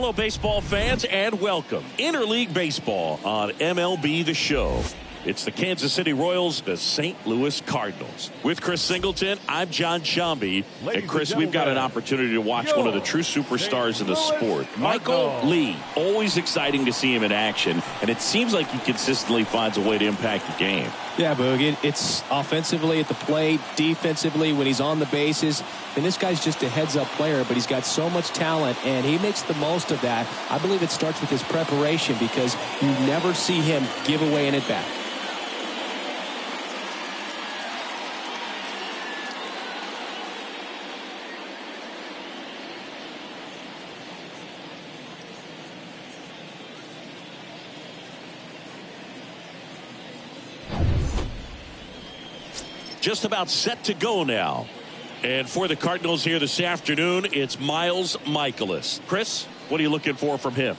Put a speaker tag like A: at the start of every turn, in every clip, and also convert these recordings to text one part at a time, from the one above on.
A: Hello, baseball fans, and welcome. Interleague Baseball on MLB The Show. It's the Kansas City Royals, the St. Louis Cardinals. With Chris Singleton, I'm John Shambi. And Chris, we've got an opportunity to watch one of the true superstars in the sport. Michael Lee. Always exciting to see him in action, and it seems like he consistently finds a way to impact the game.
B: Yeah, Boog, it's offensively at the plate, defensively when he's on the bases. And this guy's just a heads-up player, but he's got so much talent, and he makes the most of that. I believe it starts with his preparation because you never see him give away an at-bat.
A: Just about set to go now. And for the Cardinals here this afternoon, it's Miles Mikolas. Chris, what are you looking for from him?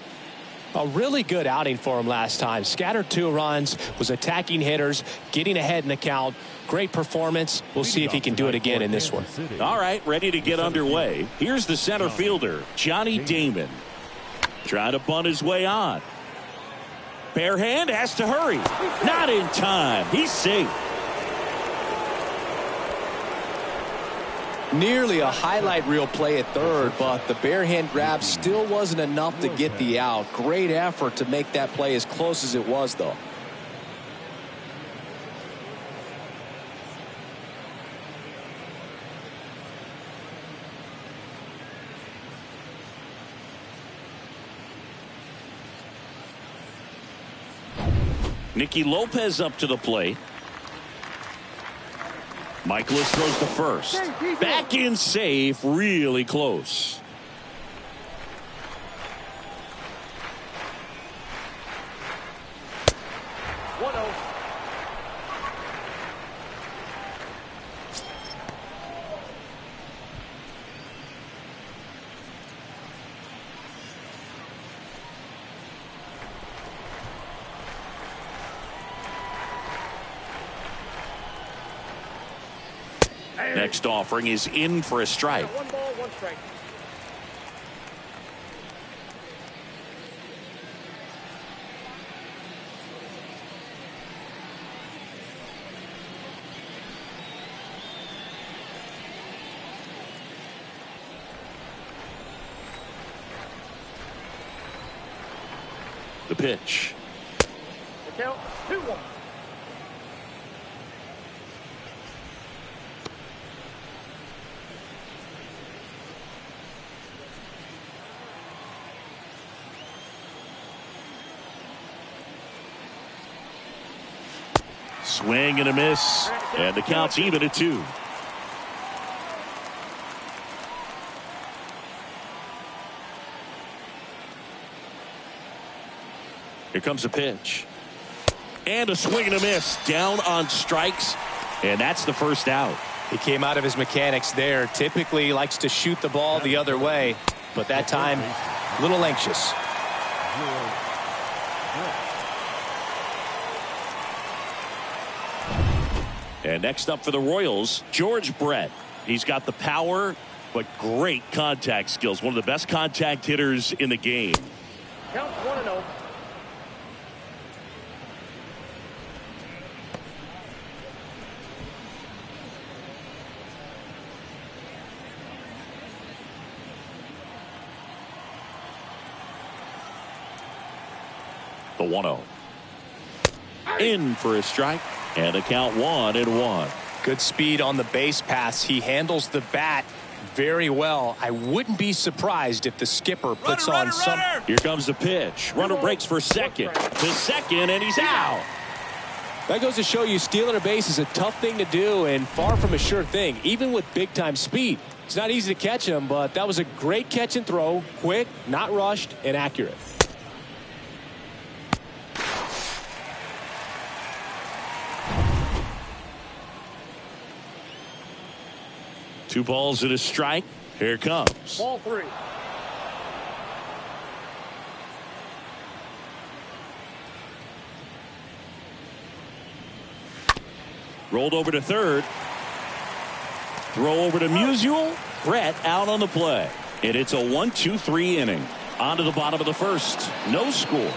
B: A really good outing for him last time. Scattered 2 runs, was attacking hitters, getting ahead in the count. Great performance. We'll see if he can do it again in this one.
A: All right, ready to get underway. Here's the center fielder, Johnny Damon. Trying to bunt his way on. Bare hand, has to hurry. Not in time. He's safe.
B: Nearly a highlight reel play at third, but the bare hand grab still wasn't enough to get the out. Great effort to make that play as close as it was, though.
A: Nicky Lopez up to the plate. Mikolas throws to first. Back in safe, really close. Next offering is in for a strike.
C: 1 ball, 1 strike.
A: The pitch.
C: The count 2-1.
A: Swing and a miss, and the count's even at 2. Here comes a pitch. And a swing and a miss, down on strikes, and that's the first out.
B: He came out of his mechanics there. Typically he likes to shoot the ball the other way, but that time a little anxious.
A: And next up for the Royals, George Brett. He's got the power, but great contact skills. One of the best contact hitters in the game.
C: Count 1-0.
A: The 1-0. In for a strike. And a count 1-1.
B: Good speed on the base pass. He handles the bat very well. I wouldn't be surprised if the skipper puts on some.
A: Here comes the pitch. Runner breaks for second. To second, and he's out.
B: That goes to show you stealing a base is a tough thing to do and far from a sure thing, even with big-time speed. It's not easy to catch him, but that was a great catch and throw. Quick, not rushed, and accurate.
A: Two balls and a strike. Here it comes.
C: Ball 3.
A: Rolled over to third. Throw over to Musial. Brett out on the play. And it's a 1-2-3 inning. On to the bottom of the first. No score.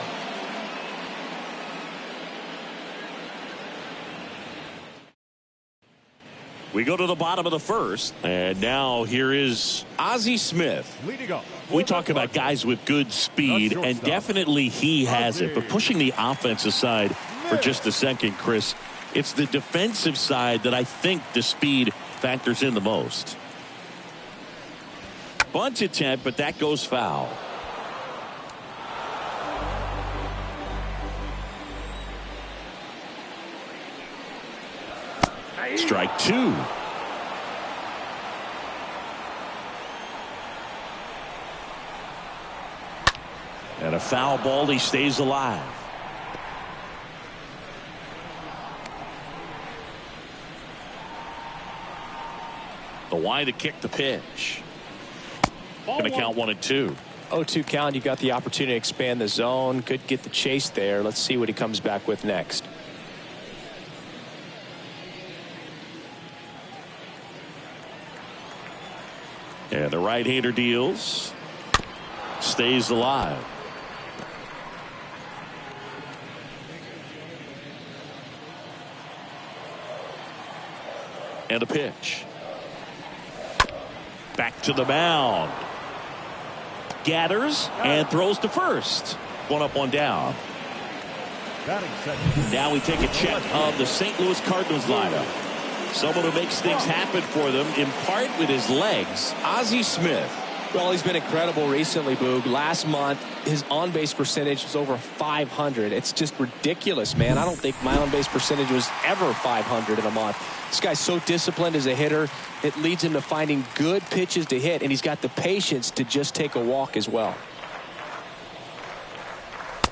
A: We go to the bottom of the first. And now here is Ozzie Smith. We talk about guys with good speed, and definitely he has it. But pushing the offense aside for just a second, Chris, it's the defensive side that I think the speed factors in the most. Bunt attempt, but that goes foul. Strike two. And a foul ball. He stays alive. The wide to kick the pitch. Going to count 1-2.
B: 0-2 count. You got the opportunity to expand the zone. Could get the chase there. Let's see what he comes back with next.
A: And the right-hander deals. Stays alive. And a pitch. Back to the mound. Gathers and throws to first. One up, one down. Now we take a check of the St. Louis Cardinals lineup. Someone who makes things happen for them, in part with his legs, Ozzie Smith.
B: Well, he's been incredible recently, Boog. Last month, his on-base percentage was over 500. It's just ridiculous, man. I don't think my on-base percentage was ever 500 in a month. This guy's so disciplined as a hitter. It leads him to finding good pitches to hit, and he's got the patience to just take a walk as well.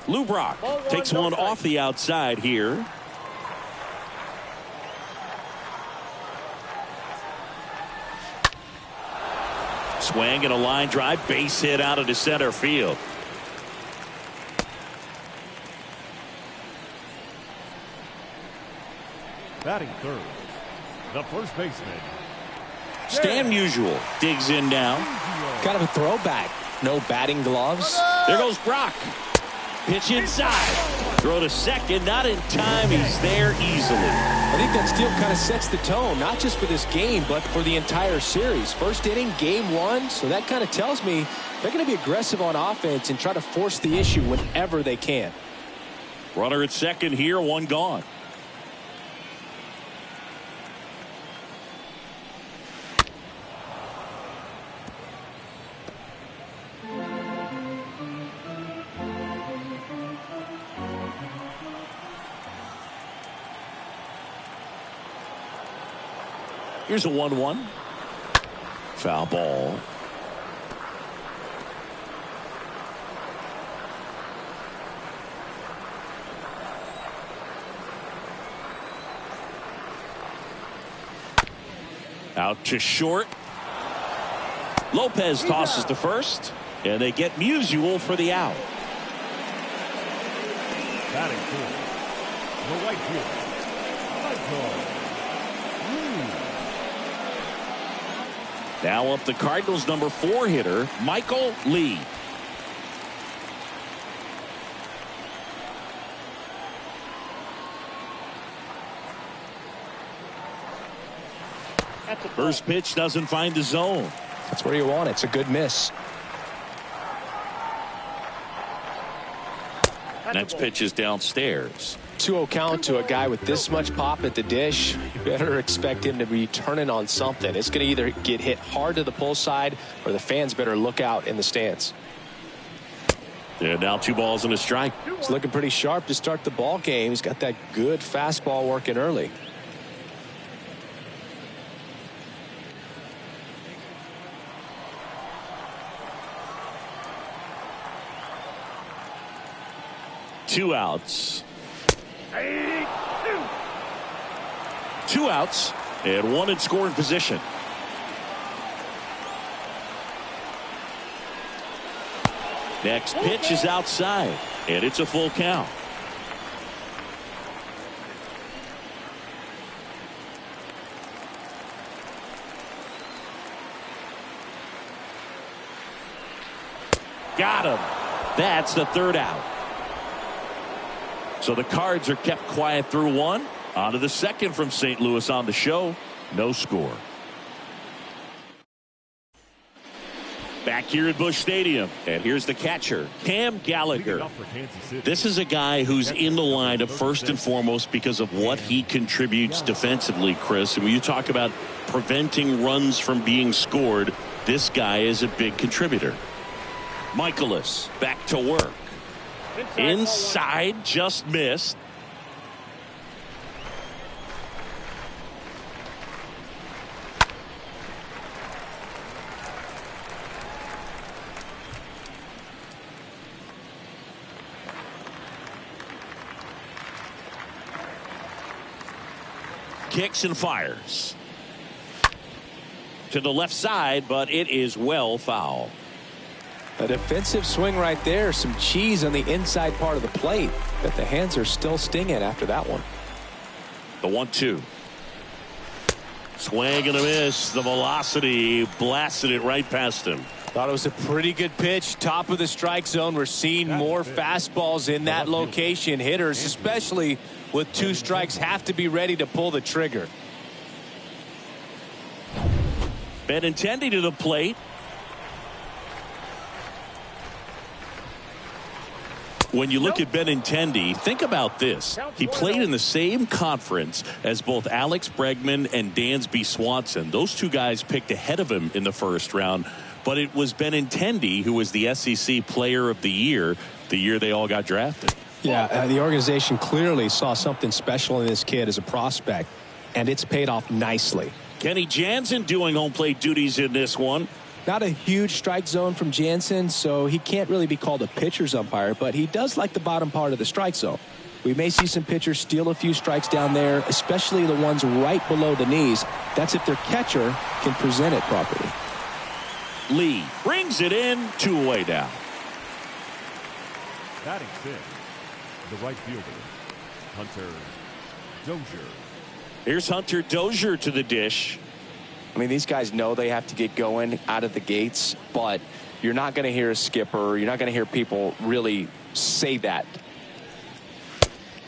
A: Lou Brock takes one off the outside here. Swing and a line drive, base hit out of the center field.
D: Batting third, the first baseman,
A: Stan Musial digs in now.
B: Kind of a throwback. No batting gloves.
A: There goes Brock. Pitch inside. Throw to second. Not in time. He's there easily.
B: I think that steal kind of sets the tone, not just for this game, but for the entire series. First inning, game one. So that kind of tells me they're going to be aggressive on offense and try to force the issue whenever they can.
A: Runner at second here, one gone. Here's a 1-1. Foul ball. Out to short. Lopez tosses to first, and they get Musial for the out.
D: batting fourth, the right fielder,
A: Now up the Cardinals' number 4 hitter, Michael Lee. First pitch doesn't find the zone.
B: That's where you want it. It's a good miss.
A: Next pitch is downstairs.
B: 2-0 count to a guy with this much pop at the dish. You better expect him to be turning on something. It's going to either get hit hard to the pull side or the fans better look out in the stands.
A: And now 2 balls and a strike.
B: He's looking pretty sharp to start the ball game. He's got that good fastball working early.
A: Two outs. 2 outs and 1 in scoring position. Next pitch is outside, and it's a full count. Got him. That's the third out. So the Cards are kept quiet through one. On to the second from St. Louis on the show. No score. Back here at Busch Stadium. And here's the catcher, Cam Gallagher. This is a guy who's in the lineup first and foremost because of what he contributes defensively, Chris. And when you talk about preventing runs from being scored, this guy is a big contributor. Michaelis back to work. Inside, just missed. Kicks and fires to the left side, but it is well foul.
B: A defensive swing right there. Some cheese on the inside part of the plate, but the hands are still stinging after that one.
A: The 1-2. Swing and a miss. The velocity blasted it right past him.
B: Thought it was a pretty good pitch. Top of the strike zone. We're seeing more fastballs in that location. Hitters, especially with 2 strikes, have to be ready to pull the trigger.
A: Benintendi to the plate. When you look at Benintendi, think about this. He played in the same conference as both Alex Bregman and Dansby Swanson. Those 2 guys picked ahead of him in the first round. But it was Benintendi who was the SEC Player of the year they all got drafted.
B: Yeah, the organization clearly saw something special in this kid as a prospect, and it's paid off nicely.
A: Kenny Jansen doing home plate duties in this one.
B: Not a huge strike zone from Jansen, so he can't really be called a pitcher's umpire, but he does like the bottom part of the strike zone. We may see some pitchers steal a few strikes down there, especially the ones right below the knees. That's if their catcher can present it properly.
A: Lee brings it in, 2 away down.
D: Batting 5th, the right fielder, Hunter Dozier.
A: Here's Hunter Dozier to the dish.
B: I mean, these guys know they have to get going out of the gates, but you're not going to hear a skipper. You're not going to hear people really say that.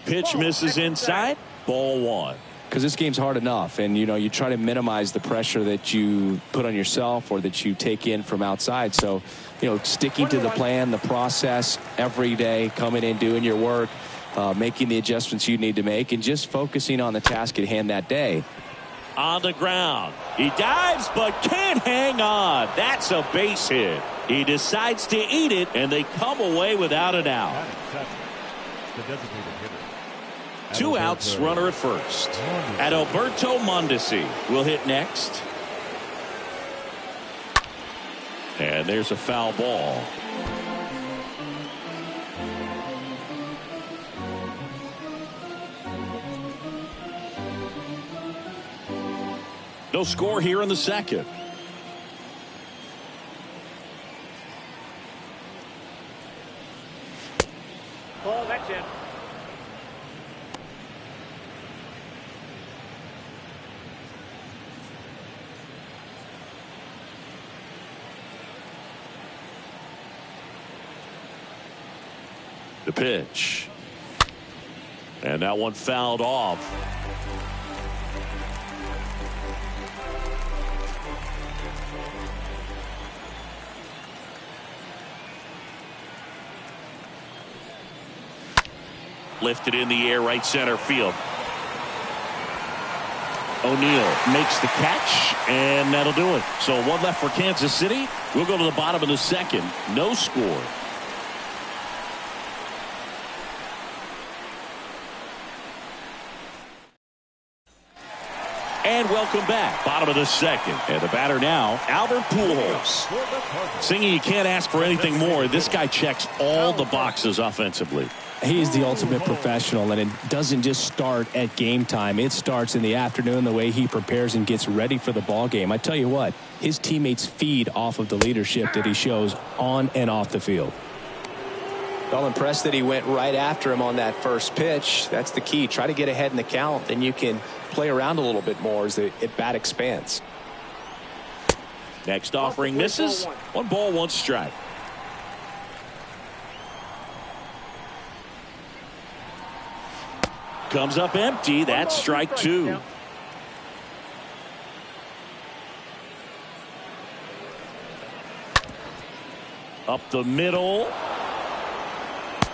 A: Pitch misses inside. Ball 1.
B: Because this game's hard enough, and you try to minimize the pressure that you put on yourself or that you take in from outside. So sticking to the plan, the process every day, coming in, doing your work, making the adjustments you need to make, and just focusing on the task at hand that day.
A: On the ground, he dives but can't hang on. That's a base hit. He decides to eat it, and they come away without an out.
D: The designated hitter.
A: 2 outs, runner at first. Adalberto Mondesi will hit next. And there's a foul ball. No score here in the second.
C: Ball, that's it.
A: The pitch. And that one fouled off. Lifted in the air, right center field. O'Neill makes the catch, and that'll do it. So 1 left for Kansas City. We'll go to the bottom of the second. No score. And welcome back. Bottom of the second. And the batter now, Albert Pujols. Singing, you can't ask for anything more. This guy checks all the boxes offensively.
B: He is the ultimate professional, and it doesn't just start at game time. It starts in the afternoon, the way he prepares and gets ready for the ball game. I tell you what, his teammates feed off of the leadership that he shows on and off the field. Well, impressed that he went right after him on that first pitch. That's the key. Try to get ahead in the count, then you can play around a little bit more as the at-bat expands.
A: Next offering misses. 1 ball, 1 strike. comes up empty. That's strike two. Up the middle.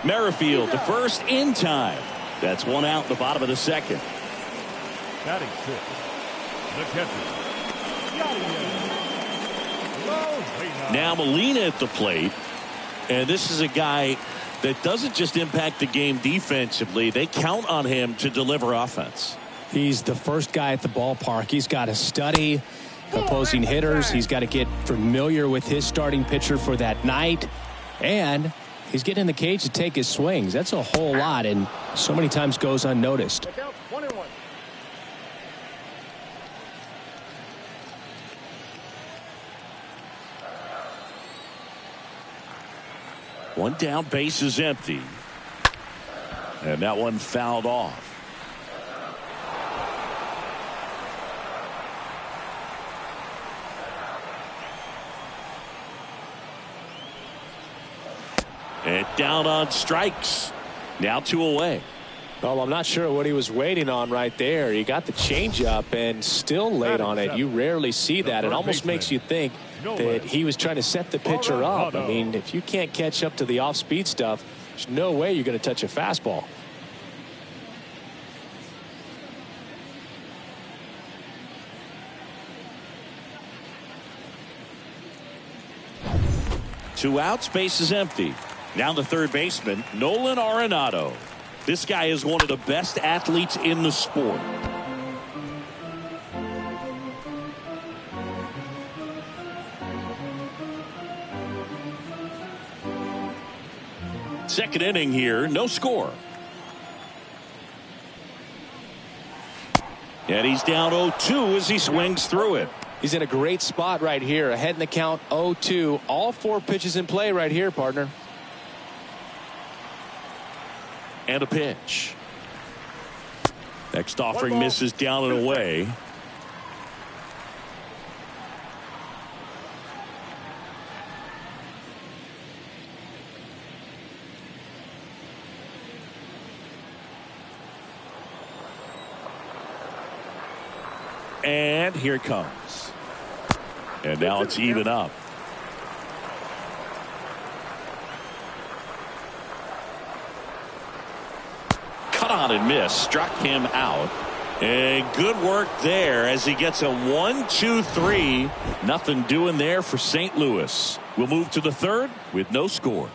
A: Merrifield to first in time. That's one out in the bottom of the second.
D: Batting six, the catcher, Yadier Molina.
A: Now Molina at the plate. And this is a guy that doesn't just impact the game defensively. They count on him to deliver offense.
B: He's the first guy at the ballpark. He's got to study opposing hitters. He's got to get familiar with his starting pitcher for that night. And he's getting in the cage to take his swings. That's a whole lot, and so many times goes unnoticed.
A: One down, base is empty. And that one fouled off. And down on strikes. Now 2 away.
B: Well, I'm not sure what he was waiting on right there. He got the changeup and still late on it. You rarely see that. It almost makes you think that he was trying to set the pitcher up. I mean, if you can't catch up to the off-speed stuff, there's no way you're going to touch a fastball.
A: Two outs, base is empty. Now the third baseman, Nolan Arenado. This guy is one of the best athletes in the sport. Second inning here, no score. And he's down 0-2 as he swings through it.
B: He's in a great spot right here. Ahead in the count, 0-2. All 4 pitches in play right here, partner.
A: And a pitch. Next offering misses down and away. And here it comes. And now it's even up. Cut on and miss. Struck him out. And good work there as he gets a 1-2-3. Nothing doing there for St. Louis. We'll move to the third with no score.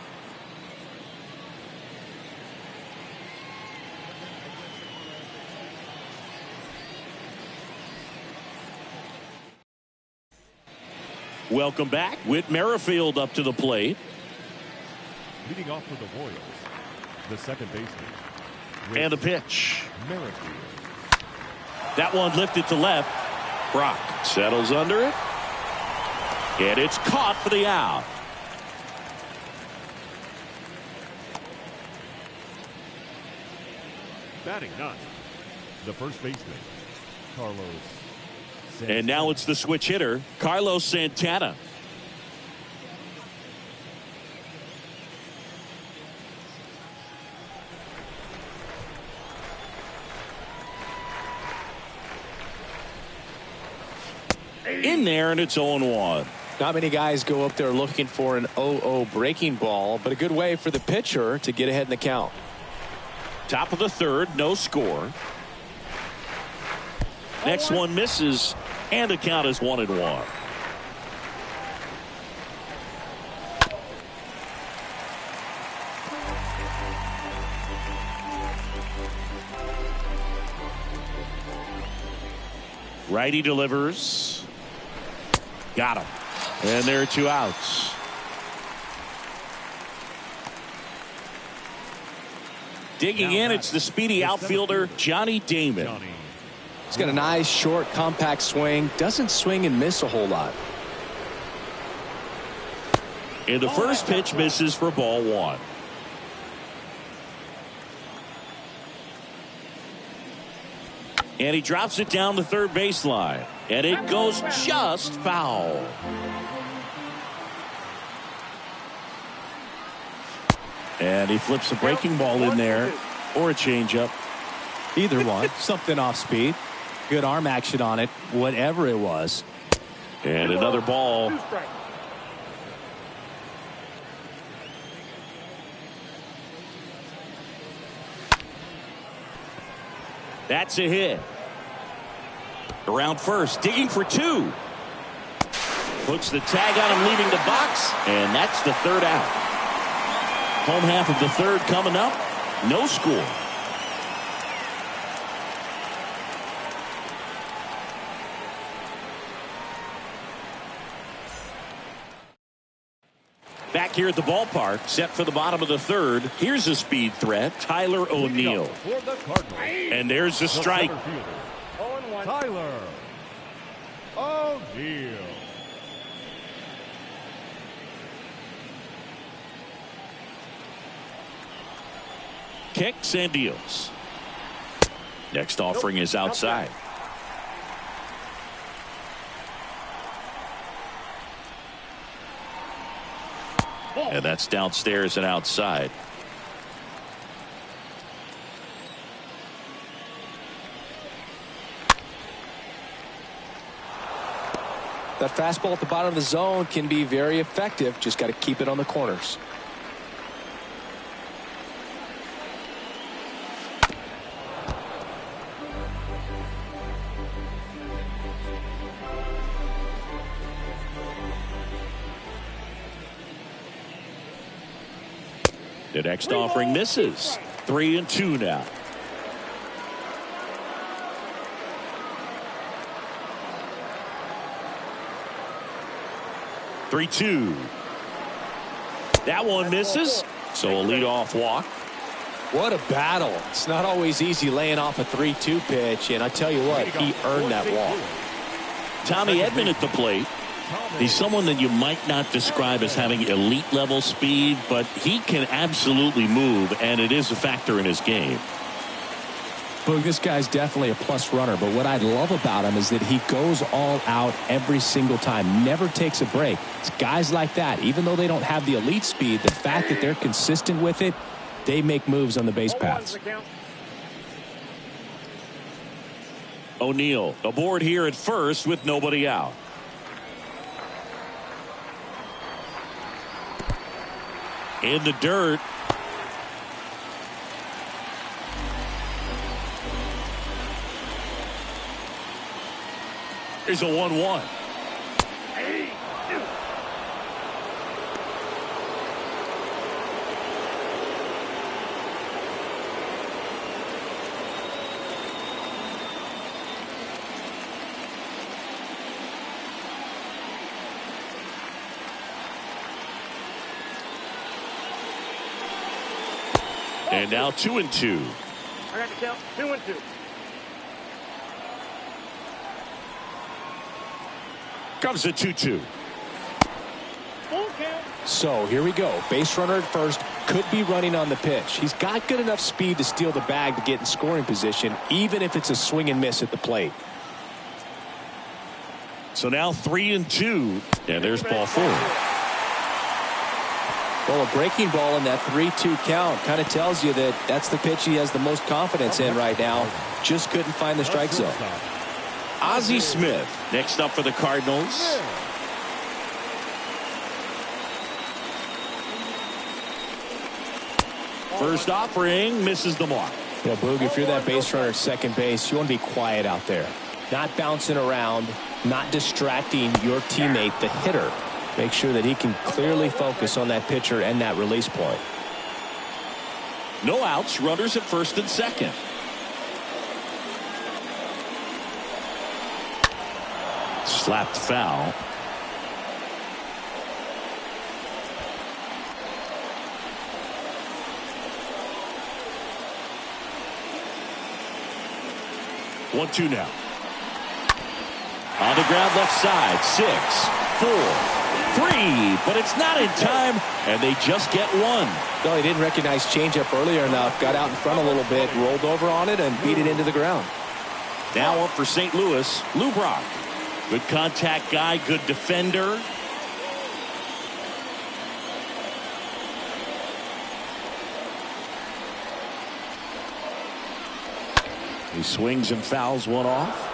A: Welcome back with Merrifield up to the plate.
D: Leading off for the Royals, the second baseman. Reyes.
A: And a pitch.
D: Merrifield.
A: That one lifted to left. Brock settles under it. And it's caught for the out.
D: Batting ninth, the first baseman, Carlos.
A: And now it's the switch hitter, Carlos Santana. In there, and it's 0-1.
B: Not many guys go up there looking for an 0-0 breaking ball, but a good way for the pitcher to get ahead in the count.
A: Top of the third, no score. Next one misses, and the count is 1-1. Righty delivers. Got him. And there are 2 outs. Digging in, it's the speedy outfielder, Johnny Damon.
B: He's got a nice, short, compact swing. Doesn't swing and miss a whole lot.
A: And the first pitch misses for ball 1. And he drops it down the third baseline. And it goes just foul. And he flips a breaking ball in there, or a changeup.
B: Either one. Something off speed. Good arm action on it. Whatever it was.
A: And another ball. That's a hit. Around first, digging for two. Puts the tag on him, leaving the box, and that's the third out. Home half of the third coming up. No score. Back here at the ballpark, set for the bottom of the third. Here's a speed threat, Tyler O'Neill. And there's the strike.
D: Tyler O'Neill.
A: Kicks and deals. Next offering is outside. And that's downstairs and outside.
B: That fastball at the bottom of the zone can be very effective. Just got to keep it on the corners.
A: The next offering misses. 3-2 now. Three-two. That one misses. So a leadoff walk.
B: What a battle. It's not always easy laying off a 3-2 pitch, and I tell you what, he earned that walk.
A: Tommy Edman at the plate. He's someone that you might not describe as having elite level speed, but he can absolutely move, and it is a factor in his game.
B: Boog, this guy's definitely a plus runner, but what I love about him is that he goes all out every single time, never takes a break. It's guys like that, even though they don't have the elite speed, the fact that they're consistent with it, they make moves on the base paths.
A: O'Neill aboard here at first with nobody out. In the dirt. Here's a 1-1. And now 2-2.
C: I got the count. 2-2.
A: Comes the 2-2.
C: Full count.
B: So here we go. Base runner at first, could be running on the pitch. He's got good enough speed to steal the bag to get in scoring position, even if it's a swing and miss at the plate.
A: So now 3-2. And there's ball four.
B: Well, a breaking ball in that 3-2 count kind of tells you that that's the pitch he has the most confidence in right now. Just couldn't find the strike zone.
A: Ozzie Smith next up for the Cardinals. First offering misses the mark.
B: Yeah, Boog, if you're that base runner at second base, you want to be quiet out there. Not bouncing around, not distracting your teammate, the hitter. Make sure that he can clearly focus on that pitcher and that release point.
A: No outs, runners at first and second. Slapped foul. One-two now. On the ground left side. 6, 4, 3, but it's not in time, and they just get one.
B: No, he didn't recognize changeup earlier enough. Got out in front a little bit, rolled over on it, and beat it into the ground.
A: Now up for St. Louis, Lou Brock. Good contact guy, good defender. He swings and fouls one off.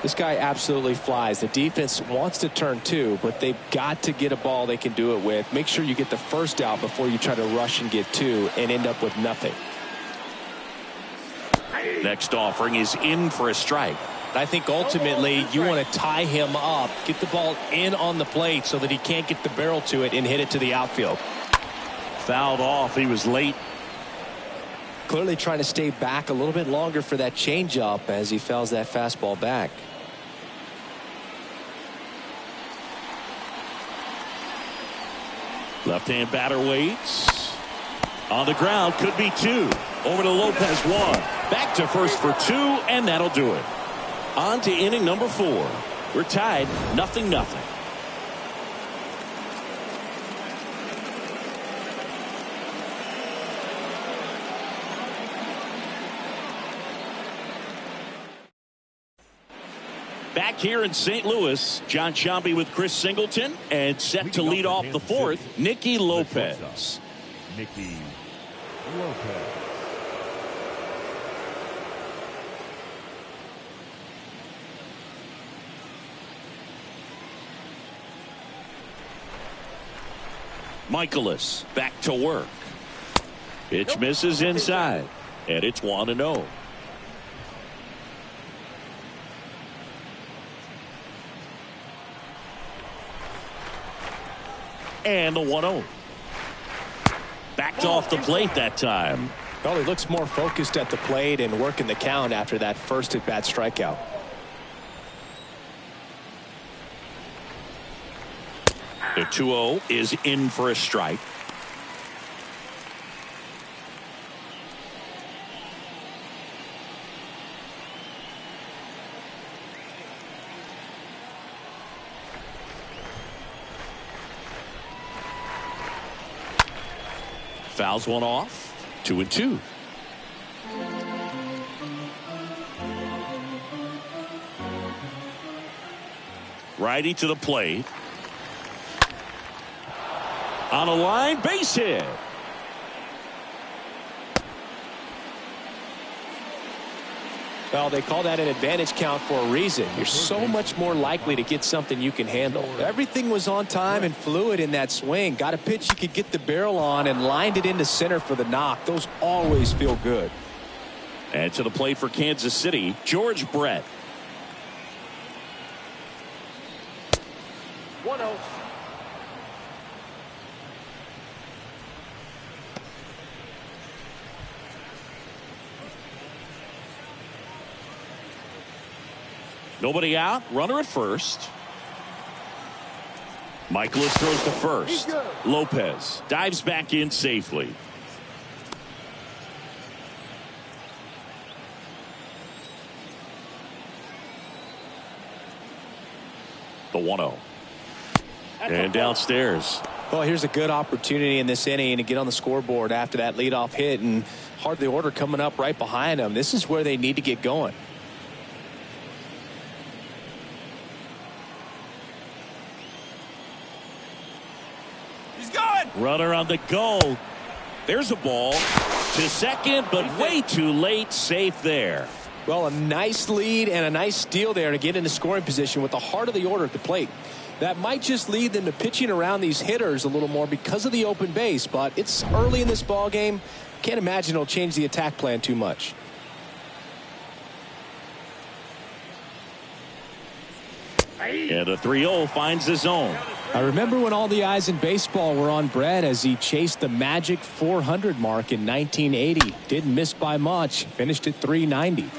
B: This guy absolutely flies. The defense wants to turn two, but they've got to get a ball they can do it with. Make sure you get the first out before you try to rush and get two and end up with nothing.
A: Next offering is in for a strike.
B: I think ultimately you want to tie him up, get the ball in on the plate so that he can't get the barrel to it and hit it to the outfield.
A: Fouled off. He was late.
B: Clearly trying to stay back a little bit longer for that changeup as he fouls that fastball back.
A: Left-hand batter waits. On the ground, could be two. Over to Lopez, one. Back to first for two, and that'll do it. On to inning number 4. We're tied 0-0. Back here in St. Louis, John Sciambi with Chris Singleton, and set to lead off the 4th, Nicky Lopez.
D: Nicky Lopez.
A: Michaelis back to work. Pitch misses inside, and it's 1-0. And the 1-0. Backed off the plate that time.
B: Well, he looks more focused at the plate and working the count after that first at-bat strikeout.
A: The 2-0 is in for a strike. Fouls one off. 2-2. Righty to the plate. On a line, base hit.
B: Well, they call that an advantage count for a reason. You're so much more likely to get something you can handle. Everything was on time and fluid in that swing. Got a pitch you could get the barrel on and lined it into center for the knock. Those always feel good.
A: And to the plate for Kansas City, George Brett.
C: 1-0.
A: Nobody out. Runner at first. Michaelis throws to first. Lopez dives back in safely. The 1-0. And downstairs.
B: Well, here's a good opportunity in this inning to get on the scoreboard after that leadoff hit, and hardly order coming up right behind them. This is where they need to get going.
A: Runner on the go. There's a ball to second, but way too late. Safe there.
B: Well, a nice lead and a nice steal there to get into scoring position with the heart of the order at the plate. That might just lead them to pitching around these hitters a little more because of the open base, but it's early in this ball game. Can't imagine it'll change the attack plan too much.
A: And a 3-0 finds the zone.
B: I remember when all the eyes in baseball were on Brett as he chased the magic 400 mark in 1980. Didn't miss by much. Finished at 390.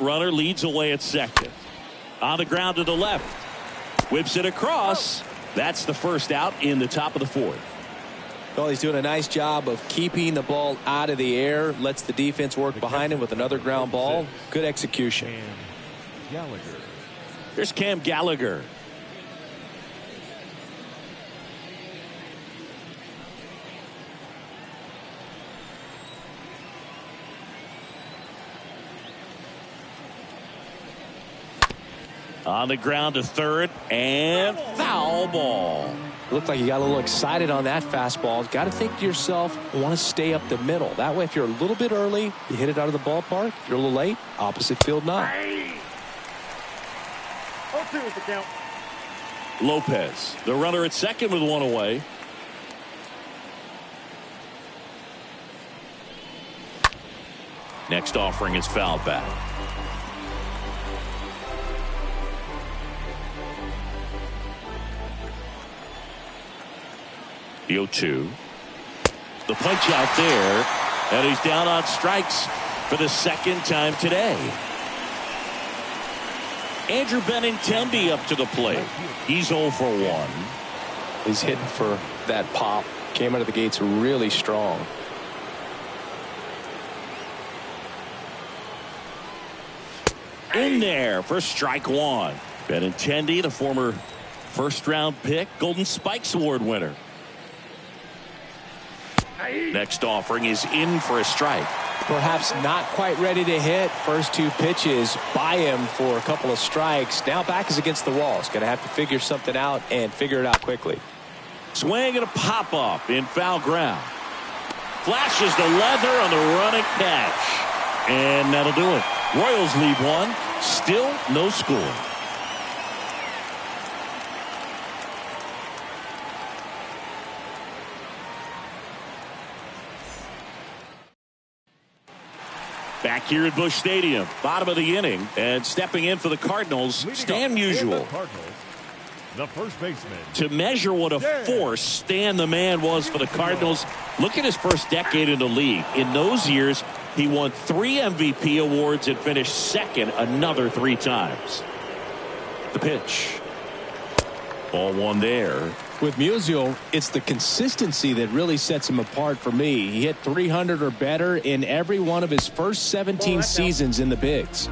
A: Runner leads away at second. On the ground to the left. Whips it across. That's the first out in the top of the 4th.
B: Well, he's doing a nice job of keeping the ball out of the air. Lets the defense work behind him with another ground ball. Good execution.
D: Gallagher.
A: Here's Cam Gallagher. On the ground to third, and foul ball.
B: Looked like you got a little excited on that fastball. Got to think to yourself, I want to stay up the middle. That way, if you're a little bit early, you hit it out of the ballpark. If you're a little late, opposite field not.
C: 0-2 is the count.
A: Lopez, the runner at second with one away. Next offering is fouled back. The 0-2. The punch out there, and he's down on strikes for the second time today. Andrew Benintendi up to the plate. He's 0 for 1.
B: He's hitting for that pop. Came out of the gates really strong.
A: In there for strike one. Benintendi, the former first-round pick, Golden Spikes Award winner. Next offering is in for a strike.
B: Perhaps not quite ready to hit. First two pitches by him for a couple of strikes. Now back is against the wall. He's going to have to figure something out and figure it out quickly.
A: Swing and a pop-up in foul ground. Flashes the leather on the running catch. And that'll do it. Royals lead one. Still no score. Back here at Busch Stadium, bottom of the inning, and stepping in for the Cardinals, Stan Musial.
D: The first baseman.
A: To measure what a force Stan the Man was for the Cardinals, look at his first decade in the league. In those years, he won 3 MVP awards and finished second another 3 times. The pitch. Ball one there.
B: With Musial, it's the consistency that really sets him apart for me. He hit 300 or better in every one of his first 17 seasons in the bigs.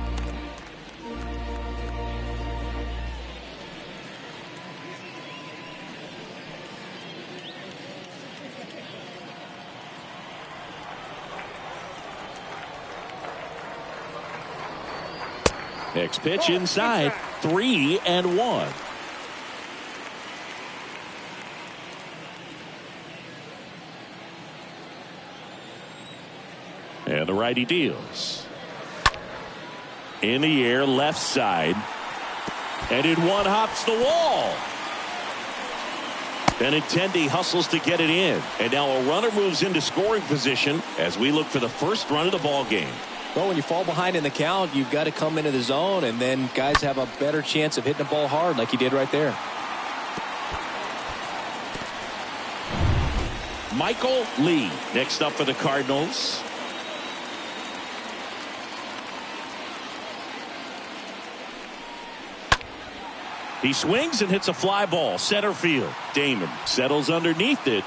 A: Next pitch inside, 3-1. And the righty deals. In the air, left side. And in one hops the wall. Benintendi hustles to get it in. And now a runner moves into scoring position as we look for the first run of the ball game.
B: Well, when you fall behind in the count, you've got to come into the zone, and then guys have a better chance of hitting the ball hard like he did right there.
A: Michael Lee next up for the Cardinals. He swings and hits a fly ball center field. Damon settles underneath it.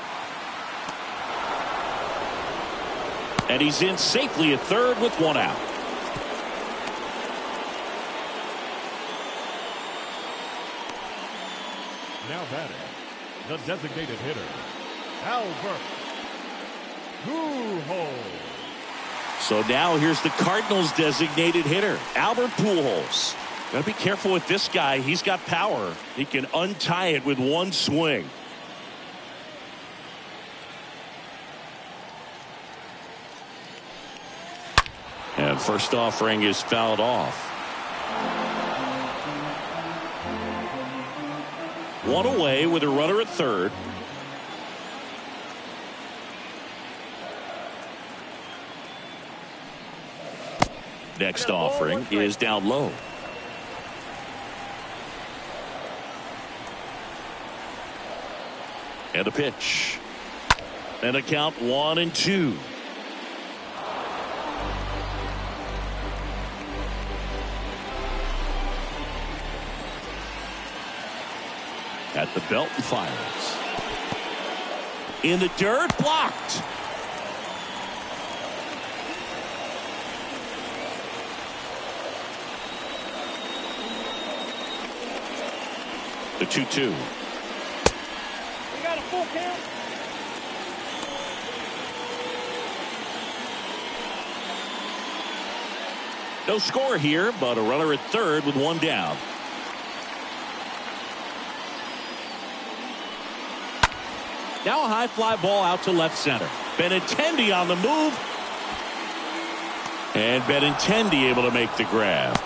A: And he's in safely at third with one out.
D: Now batting, the designated hitter, Albert Pujols.
A: So now here's the Cardinals designated hitter, Albert Pujols. Gotta be careful with this guy. He's got power. He can untie it with one swing. And first offering is fouled off. One away with a runner at third. Next offering is down low. And a pitch. And a count 1-2. At the belt and fires. In the dirt, blocked. The 2-2.
C: We got a full count.
A: No score here, but a runner at third with one down. Now a high fly ball out to left center. Benintendi on the move. And Benintendi able to make the grab.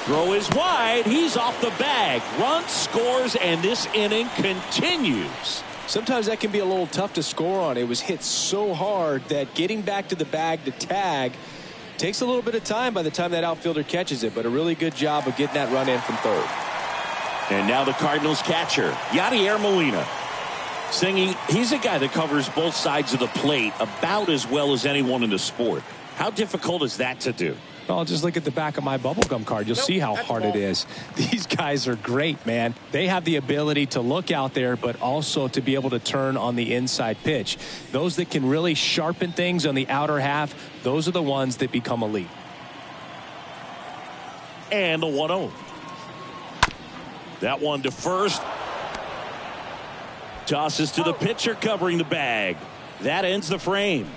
A: Throw is wide. He's off the bag. Runs, scores, and this inning continues.
B: Sometimes that can be a little tough to score on. It was hit so hard that getting back to the bag to tag takes a little bit of time by the time that outfielder catches it, but a really good job of getting that run in from third.
A: And now the Cardinals catcher, Yadier Molina. Singing, he's a guy that covers both sides of the plate about as well as anyone in the sport. How difficult is that to do?
B: Well, just look at the back of my bubblegum card. You'll see how hard it is. These guys are great, man. They have the ability to look out there, but also to be able to turn on the inside pitch. Those that can really sharpen things on the outer half, those are the ones that become elite.
A: And the 1-0. That one to first. Tosses to the pitcher covering the bag. That ends the frame.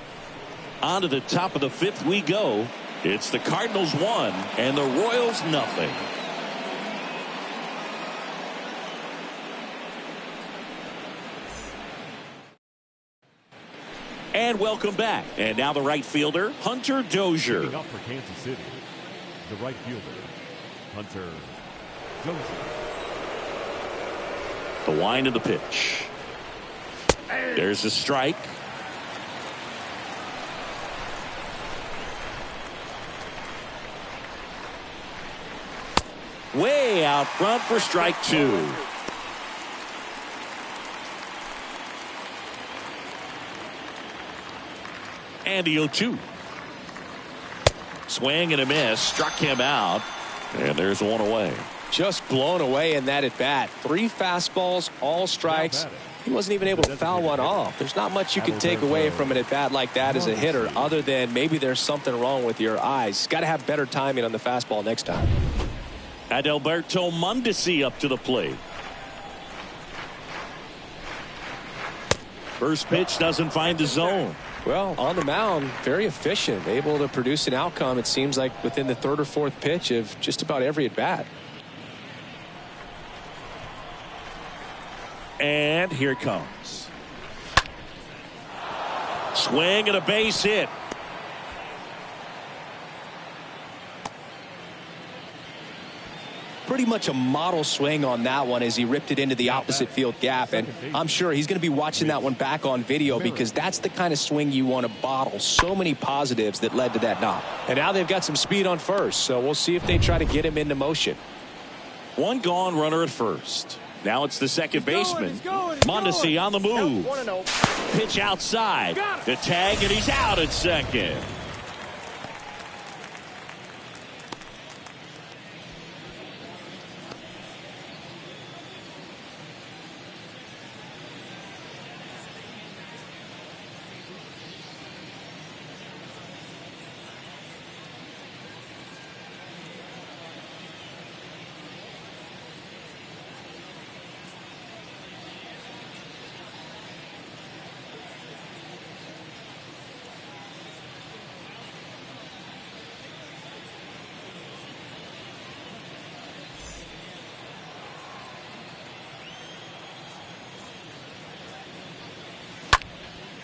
A: On to the top of the fifth we go. It's the Cardinals 1 and the Royals nothing. And welcome back. And now the right fielder, Hunter Dozier.
D: Picking up for Kansas City, the right fielder, Hunter Dozier.
A: The wind of the pitch. There's a strike. Way out front for strike 2. And the 0-2. Swing and a miss. Struck him out. And there's one away.
B: Just blown away in that at bat. 3 fastballs, all strikes. He wasn't even able to foul one off. There's not much you can take away from an at bat like that as a hitter, other than maybe there's something wrong with your eyes. Got to have better timing on the fastball next time.
A: Adalberto Mondesi up to the plate. First pitch doesn't find the zone.
B: Well, on the mound, very efficient, able to produce an outcome, it seems like, within the 3rd or 4th pitch of just about every at bat.
A: And here it comes. Swing and a base hit.
B: Pretty much a model swing on that one as he ripped it into the opposite field gap, and I'm sure he's going to be watching that one back on video because that's the kind of swing you want to bottle. So many positives that led to that knock. And now they've got some speed on first, so we'll see if they try to get him into motion.
A: One gone, runner at first. Now it's the second baseman. Mondesi on the move. Pitch outside. The tag, and he's out at second.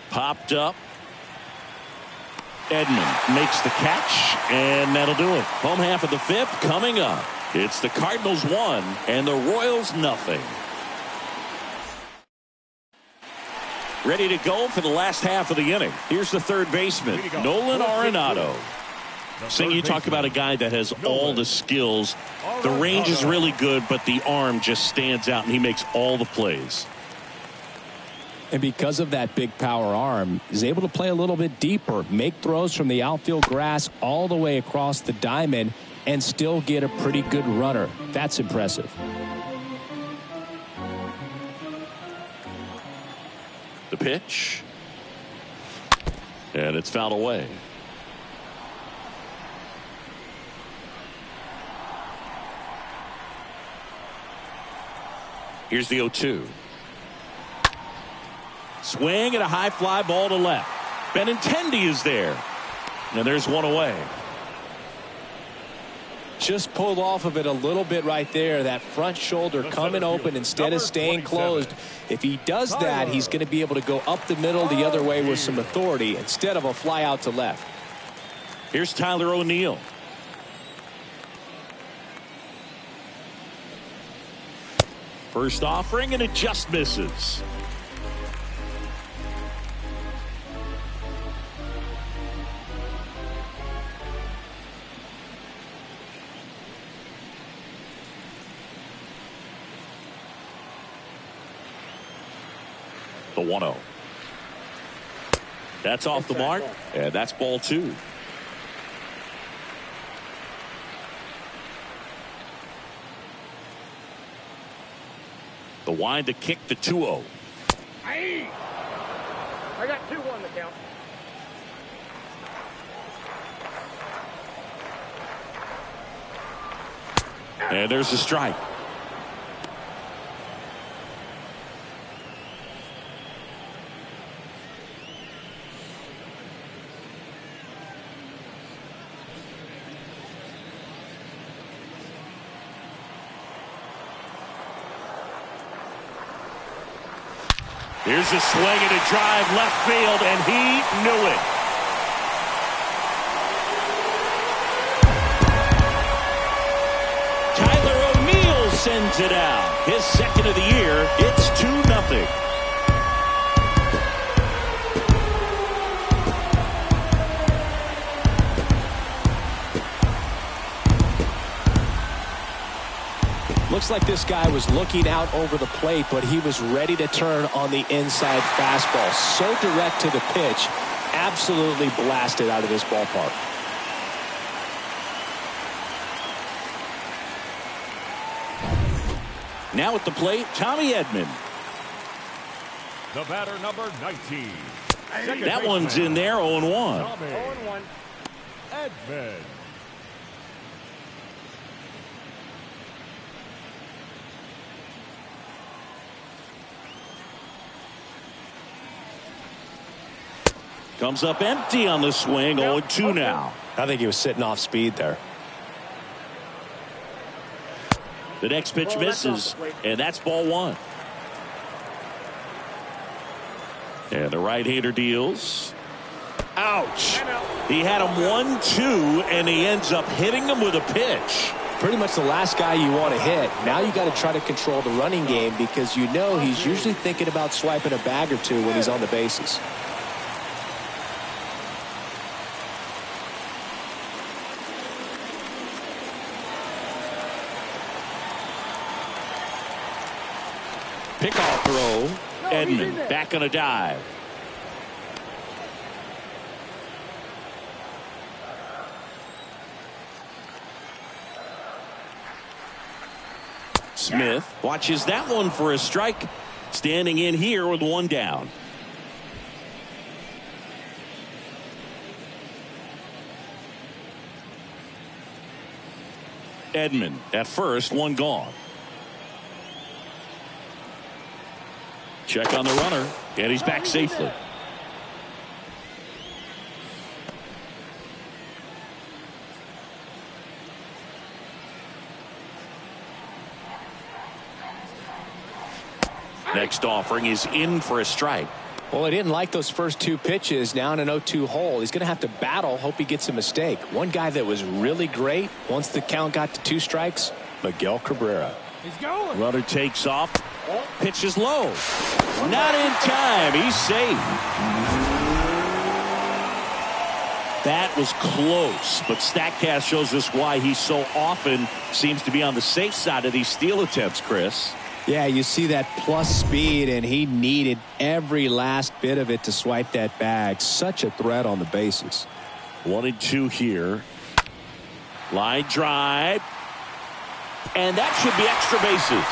A: Popped up. Edman makes the catch, and that'll do it. Home half of the 5th coming up. It's the Cardinals 1 and the Royals nothing. Ready to go for the last half of the inning. Here's the third baseman, Nolan Arenado. Sing, you talk about a guy that has all the skills. The range is really good, but the arm just stands out, and he makes all the plays.
B: And because of that big power arm, he's able to play a little bit deeper, make throws from the outfield grass all the way across the diamond, and still get a pretty good runner. That's impressive.
A: The pitch. And it's fouled away. Here's the 0-2. Swing and a high fly ball to left. Benintendi is there. And there's one away.
B: Just pulled off of it a little bit right there. That front shoulder coming open instead of staying closed. If he does that, he's going to be able to go up the middle the other way with some authority instead of a fly out to left.
A: Here's Tyler O'Neill. First offering, and it just misses. The 1-0. That's off the mark, and that's ball 2. The wind to kick the 2-0.
C: I got 2-1 the count.
A: And there's a strike. Here's a swing and a drive left field, and he knew it. Tyler O'Neill sends it out. His second of the year. It's 2-0.
B: Looks like this guy was looking out over the plate, but he was ready to turn on the inside fastball. So direct to the pitch, absolutely blasted out of this ballpark.
A: Now at the plate, Tommy Edman.
D: The batter, number 19.
A: That one's in there, 0-1.
C: 0-1.
D: Edman.
A: Comes up empty on the swing, 0-2 now.
B: I think he was sitting off speed there.
A: The next pitch misses, and that's ball 1. And the right-hander deals. Ouch. He had him 1-2, and he ends up hitting him with a pitch.
B: Pretty much the last guy you want to hit. Now you got to try to control the running game because you know he's usually thinking about swiping a bag or two when he's on the bases.
A: Pickoff throw. Edman back on a dive. Smith watches that one for a strike. Standing in here with 1 down. Edman at first, 1 gone. Check on the runner, and he's back safely. Next offering is in for a strike.
B: Well, he didn't like those first 2 pitches. Now in an 0-2 hole, he's going to have to battle. Hope he gets a mistake. One guy that was really great once the count got to 2 strikes, Miguel Cabrera.
C: He's going.
A: Runner takes off. Pitch is low. Not in time. He's safe. That was close, but StatCast shows us why he so often seems to be on the safe side of these steal attempts, Chris.
B: Yeah, you see that plus speed, and he needed every last bit of it to swipe that bag. Such a threat on the bases.
A: 1-2 here. Line drive. And that should be extra bases.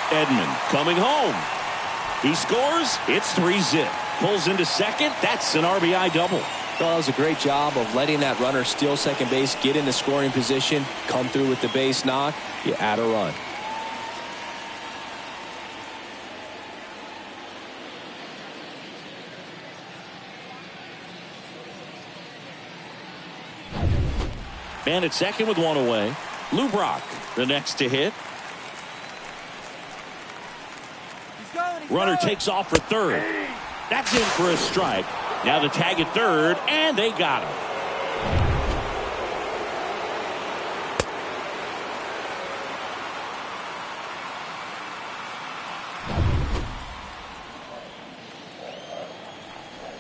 A: Edman coming home. He scores. It's 3-zip. Pulls into second. That's an RBI double.
B: Well, that was a great job of letting that runner steal second base, get in the scoring position, come through with the base knock. You add a run.
A: Man at second with 1 away. Lou Brock, the next to hit. Runner takes off for third. That's in for a strike. Now the tag at third, and they got him.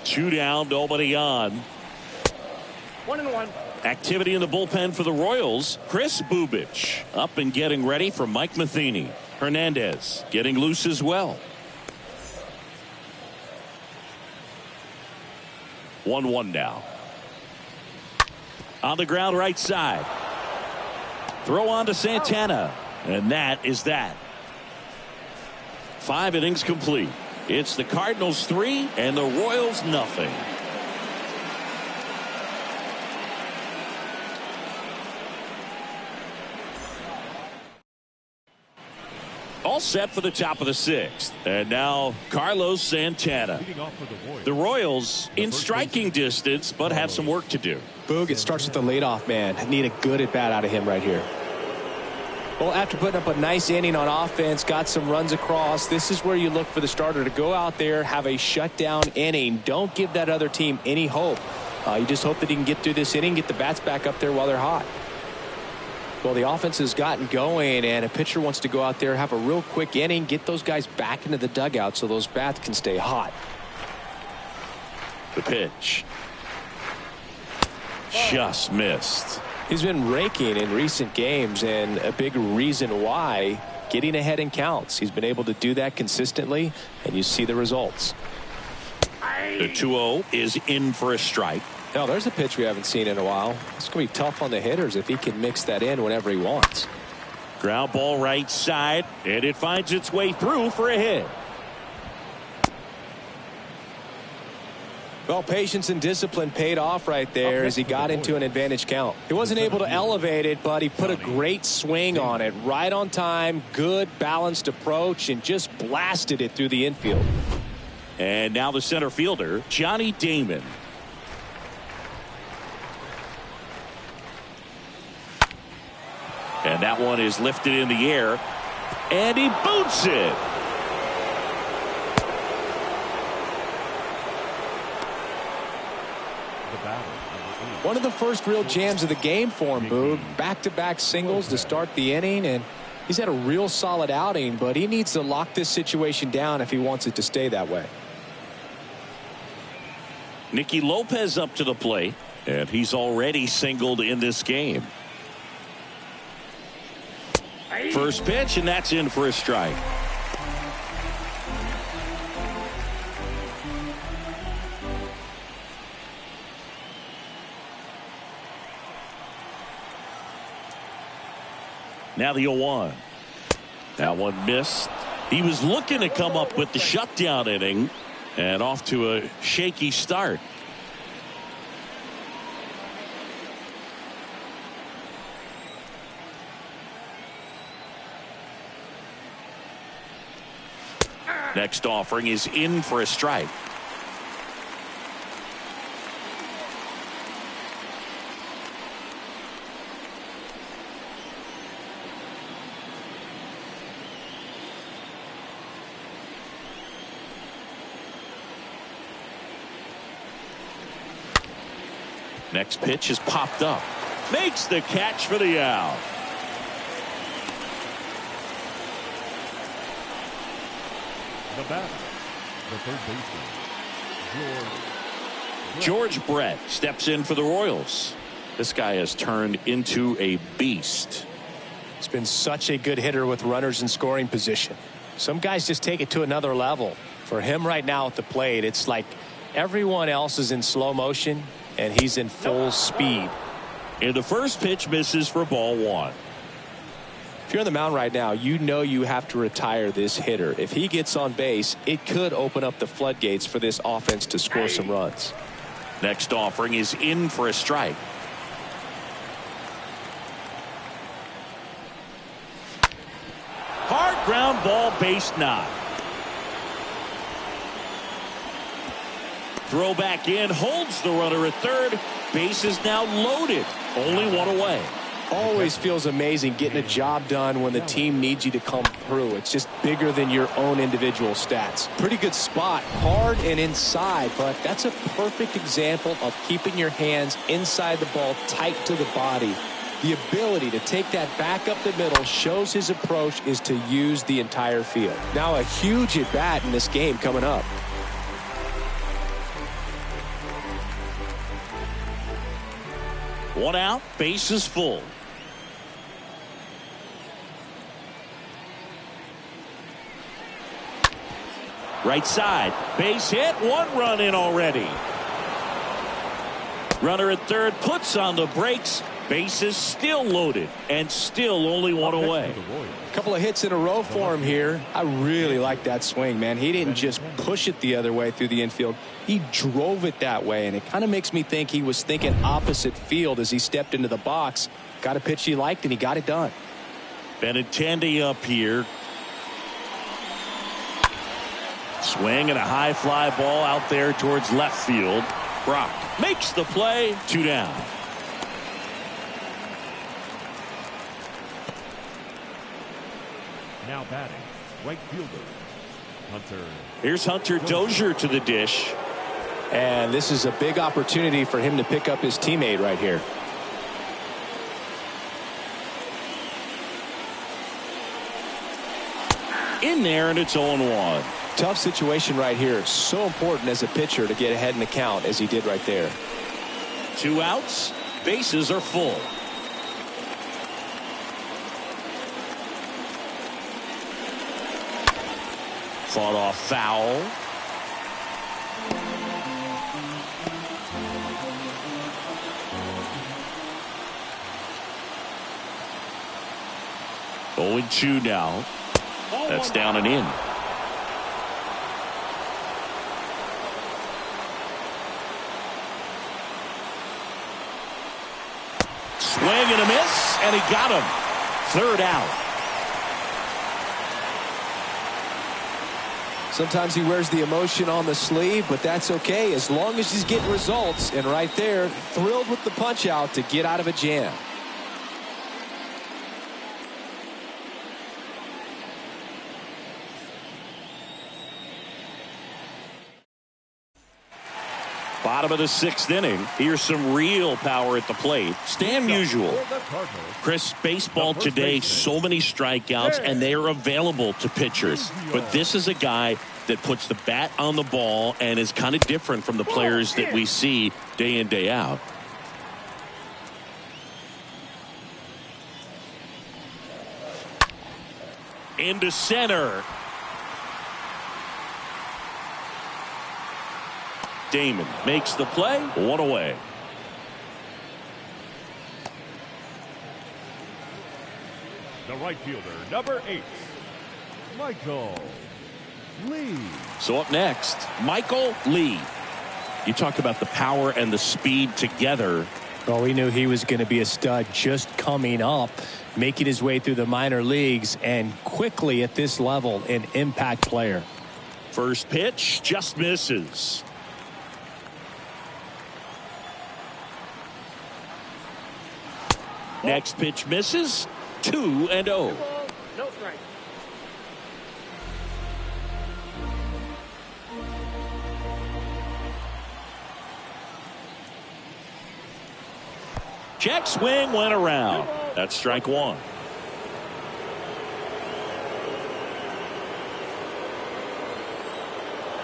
A: Two down, nobody on.
C: 1-1.
A: Activity in the bullpen for the Royals. Chris Bubich up and getting ready for Mike Matheny. Hernandez getting loose as well. 1-1 now. On the ground right side. Throw on to Santana. And that is that. 5 innings complete. It's the Cardinals 3 and the Royals nothing. All set for the top of the 6th. And now Carlos Santana. The Royals in striking distance, but have some work to do.
B: Boog, it starts with the leadoff man. Need a good at bat out of him right here. Well, after putting up a nice inning on offense, got some runs across, this is where you look for the starter to go out there, have a shutdown inning. Don't give that other team any hope. You just hope that he can get through this inning, get the bats back up there while they're hot. Well, the offense has gotten going, and a pitcher wants to go out there, have a real quick inning, get those guys back into the dugout so those bats can stay hot.
A: The pitch. Just missed.
B: He's been raking in recent games, and a big reason why, getting ahead in counts. He's been able to do that consistently, and you see the results.
A: The 2-0 is in for a strike.
B: Now, there's a pitch we haven't seen in a while. It's going to be tough on the hitters if he can mix that in whenever he wants.
A: Ground ball right side, and it finds its way through for a hit.
B: Well, patience and discipline paid off right there as he got into an advantage count. He wasn't able to elevate it, but he put a great swing on it. Right on time, good balanced approach, and just blasted it through the infield.
A: And now the center fielder, Johnny Damon. And that one is lifted in the air, and he boots it.
B: One of the first real jams of the game for him, Boog. Back-to-back singles to start the inning, and he's had a real solid outing, but he needs to lock this situation down if he wants it to stay that way.
A: Nicky Lopez up to the plate, and he's already singled in this game. First pitch, and that's in for a strike. Now the 0-1. That one missed. He was looking to come up with the shutdown inning, and off to a shaky start. Next offering is in for a strike. Next pitch is popped up. Makes the catch for the out.
D: The batter, the third baseman,
A: George Brett steps in for the Royals. This guy has turned into a beast.
B: He's been such a good hitter with runners in scoring position. Some guys just take it to another level. For him right now at the plate, it's like everyone else is in slow motion, and he's in full speed.
A: And the first pitch misses for ball 1.
B: If you're on the mound right now, you know you have to retire this hitter. If he gets on base, it could open up the floodgates for this offense to score some runs.
A: Next offering is in for a strike. Hard ground ball, base knock. Throw back in, holds the runner at third. Base is now loaded. Only one away.
B: Always feels amazing getting a job done when the team needs you to come through. It's just bigger than your own individual stats. Pretty good spot, hard and inside, but that's a perfect example of keeping your hands inside the ball, tight to the body. The ability to take that back up the middle shows his approach is to use the entire field. Now a huge at bat in this game coming up.
A: One out, bases full. Right side, base hit, 1 run in already. Runner at third puts on the brakes. Bases still loaded and still only 1 away.
B: A couple of hits in a row for him here. I really like that swing, man. He didn't just push it the other way through the infield. He drove it that way, and it kind of makes me think he was thinking opposite field as he stepped into the box. Got a pitch he liked, and he got it done.
A: Benintendi up here. Swing and a high fly ball out there towards left field. Brock makes the play. 2 down.
D: Now batting, right fielder, Hunter.
A: Here's Hunter Dozier to the dish.
B: And this is a big opportunity for him to pick up his teammate right here.
A: In there, and it's 0-1.
B: Tough situation right here. So important as a pitcher to get ahead in the count as he did right there.
A: 2 outs. Bases are full. Fought off foul. Oh, and 2 now. That's down and in. Swing and a miss, and he got him. 3rd out.
B: Sometimes he wears the emotion on the sleeve, but that's okay as long as he's getting results. And right there, thrilled with the punch out to get out of a jam.
A: Bottom of the 6th inning. Here's some real power at the plate. Stan Musial. Chris, baseball today, so many strikeouts, and they are available to pitchers. But this is a guy that puts the bat on the ball and is kind of different from the players that we see day in, day out. Into center. Damon makes the play. 1 away.
D: The right fielder, number 8, Michael Lee.
A: So up next, Michael Lee. You talk about the power and the speed together.
B: Well, we knew he was going to be a stud just coming up, making his way through the minor leagues, and quickly at this level, an impact player.
A: First pitch just misses. Next pitch misses. 2-0.
C: No strike.
A: Check swing went around. That's strike 1.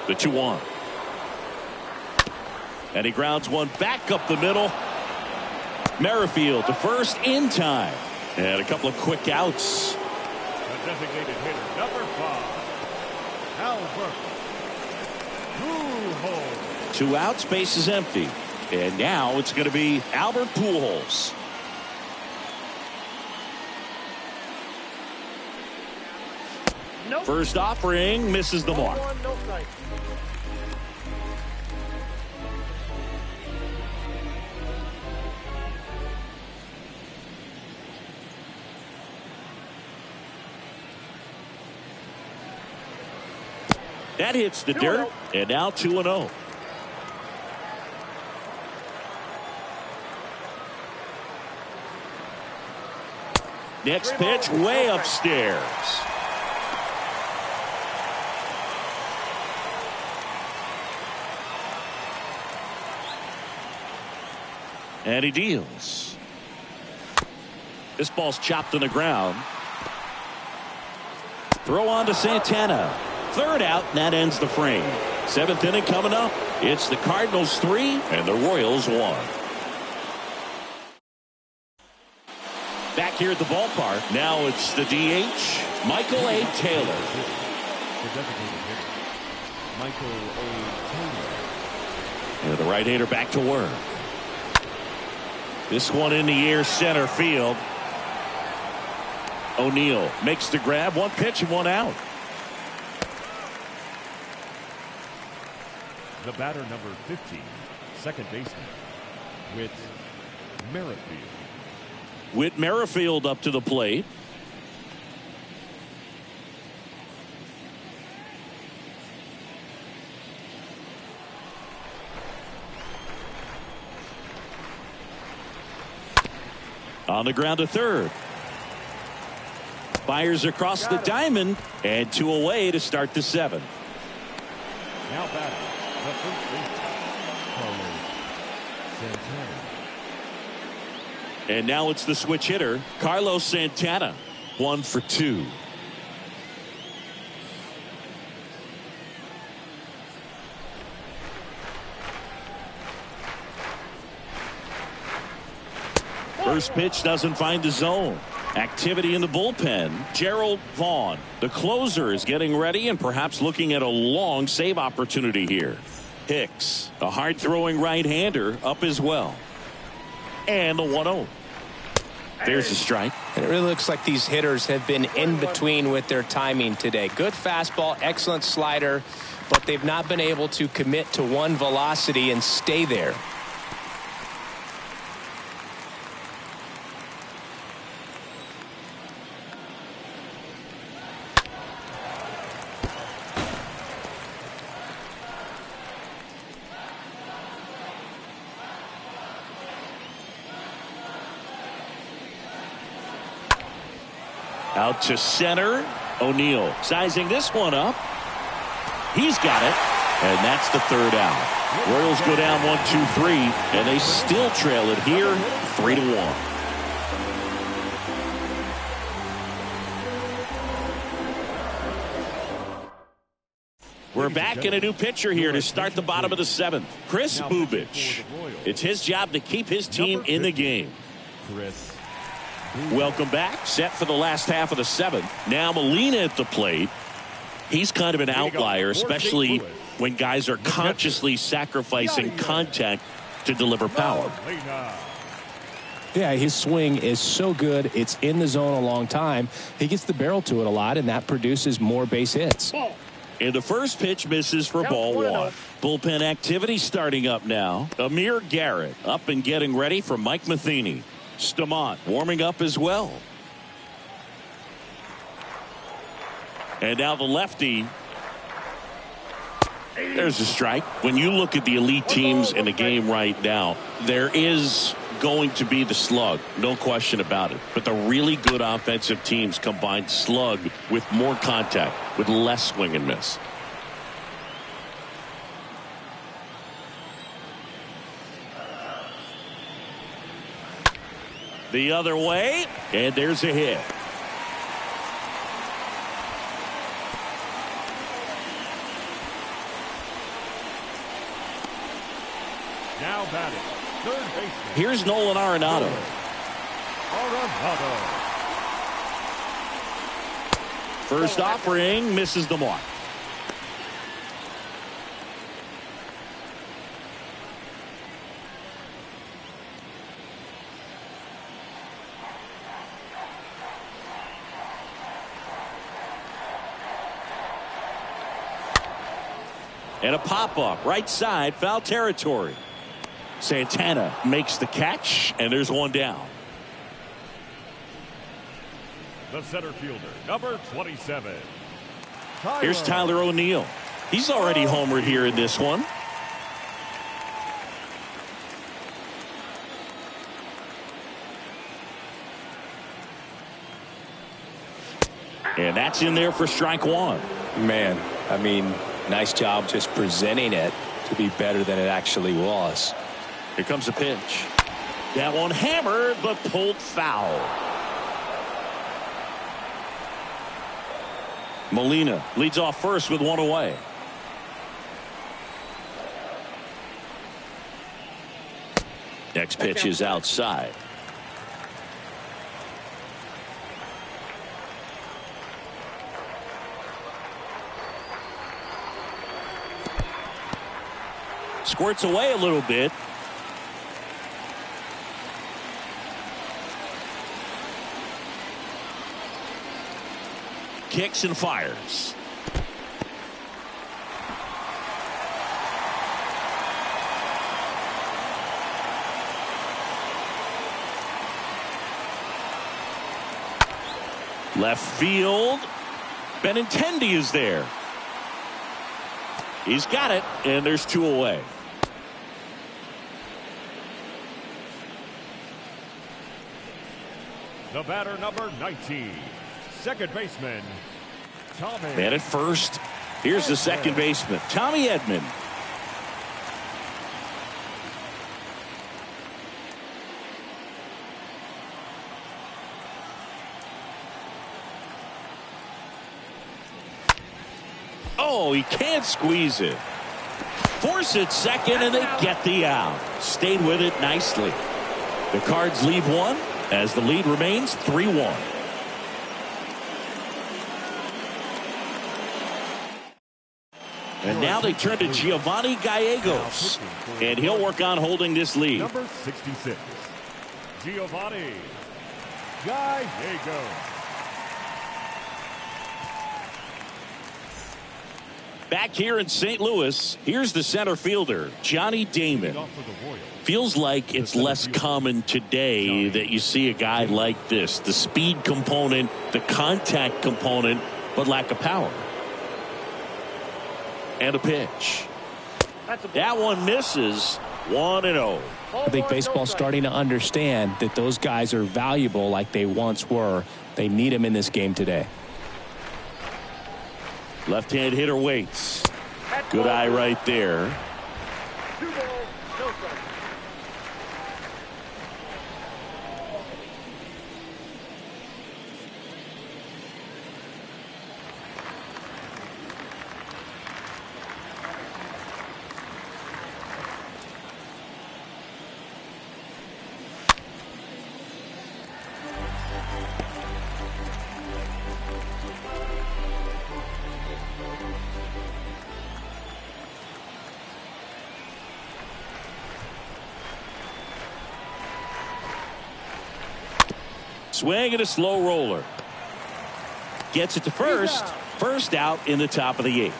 A: The 2-1. And he grounds one back up the middle. Merrifield to first in time. And a couple of quick outs.
D: The designated hitter, number 5, Albert Pujols.
A: 2 outs, base is empty. And now it's going to be Albert Pujols.
C: Nope.
A: First offering misses the mark.
C: 1-1, no strike.
A: That hits the dirt, and now 2-0. Next pitch way upstairs. And he deals. This ball's chopped on the ground. Throw on to Santana. Third out, and that ends the frame. Seventh inning coming up. It's the Cardinals 3 and the Royals 1. Back here at the ballpark. Now it's the DH, Michael A. Taylor.
D: Michael A. Taylor.
A: And the right-hander back to work. This one in the air, center field. O'Neill makes the grab. One pitch and one out.
D: The batter, number 15, second baseman, Whit Merrifield.
A: Whit Merrifield up to the plate. On the ground to third. Fires across the diamond, and 2 away to start the 7th.
D: Now batting, the first baseman, Carlos Santana.
A: And now it's the switch hitter, Carlos Santana. 1 for 2. First pitch doesn't find the zone. Activity in the bullpen. Gerald Vaughn, the closer, is getting ready and perhaps looking at a long save opportunity here. Hicks, a hard-throwing right-hander, up as well. And the 1-0. There's a strike.
B: And it really looks like these hitters have been in between with their timing today. Good fastball, excellent slider, but they've not been able to commit to one velocity and stay there.
A: Out to center. O'Neill sizing this one up. He's got it. And that's the third out. Royals go down 1-2-3, and they still trail it here 3-1. We're back in a new pitcher here to start the bottom of the 7th. Chris Bubich. It's his job to keep his team in the game. Welcome back. Set for the last half of the 7th. Now Molina at the plate. He's kind of an outlier, especially when guys are consciously sacrificing contact to deliver power.
B: Yeah, his swing is so good. It's in the zone a long time. He gets the barrel to it a lot, and that produces more base hits.
A: And the first pitch misses for ball 1. Bullpen activity starting up now. Amir Garrett up and getting ready for Mike Matheny. Stamont warming up as well. And now the lefty. There's a strike. When you look at the elite teams in the game right now, there is going to be the slug, no question about it. But the really good offensive teams combine slug with more contact, with less swing and miss. The other way, and there's a hit.
D: Now batting, third baseman.
A: Here's Nolan Arenado. First offering misses the mark. And a pop-up, right side, foul territory. Santana makes the catch, and there's one down.
D: The center fielder, number 27.
A: Here's Tyler O'Neill. He's already homered here in this one. And that's in there for strike one.
B: Man, I mean, nice job just presenting it to be better than it actually was.
A: Here comes a pitch. That one hammered, but pulled foul. Molina leads off first with one away. Next pitch is outside. Squirts away a little bit. Kicks and fires. Left field. Benintendi is there. He's got it, and there's two away.
D: The batter, number 19, second baseman, Tommy.
A: Man at first. Here's the second baseman, Tommy Edman. Oh, he can't squeeze it. Force it second, and they get the out. Stayed with it nicely. The Cards lead one as the lead remains 3-1. And now they turn to Giovanni Gallegos, and he'll work on holding this lead.
D: Number 66, Giovanni Gallegos.
A: Back here in St. Louis, here's the center fielder, Johnny Damon. Feels like it's less common today that you see a guy like this. The speed component, the contact component, but lack of power. And a pitch. That one misses. 1-0.
B: I think baseball's starting to understand that those guys are valuable like they once were. They need them in this game today.
A: Left-hand hitter waits. Good eye right there.
C: 2 balls, no strikes.
A: Swing and a slow roller. Gets it to first. First out in the top of the 8th.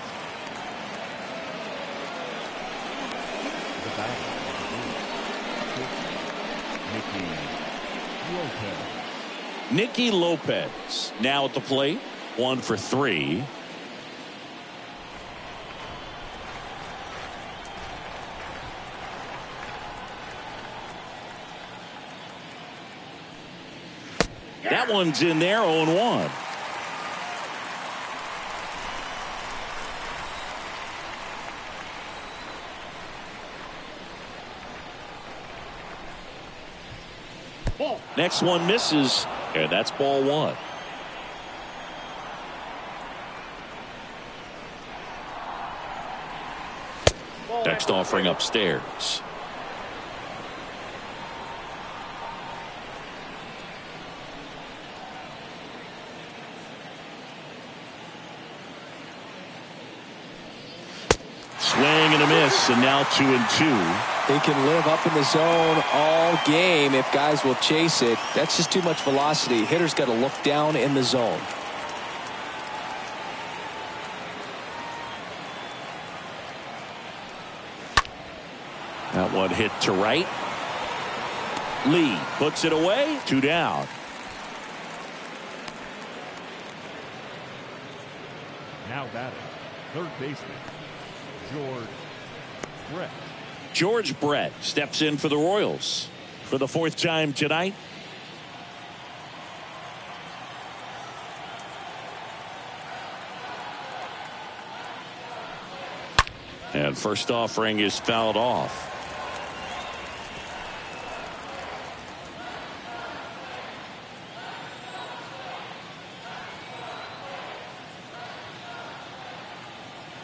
A: Nicky Lopez now at the plate. 1 for 3. That one's in there, 0-1. Next one misses, and that's ball 1. Next offering upstairs. Swing and a miss, and now 2-2.
B: They can live up in the zone all game if guys will chase it. That's just too much velocity. Hitter's got to look down in the zone.
A: That one hit to right. Lee puts it away. 2 down.
D: Now batting, third baseman, George Brett.
A: George Brett steps in for the Royals for the 4th time tonight. And first offering is fouled off.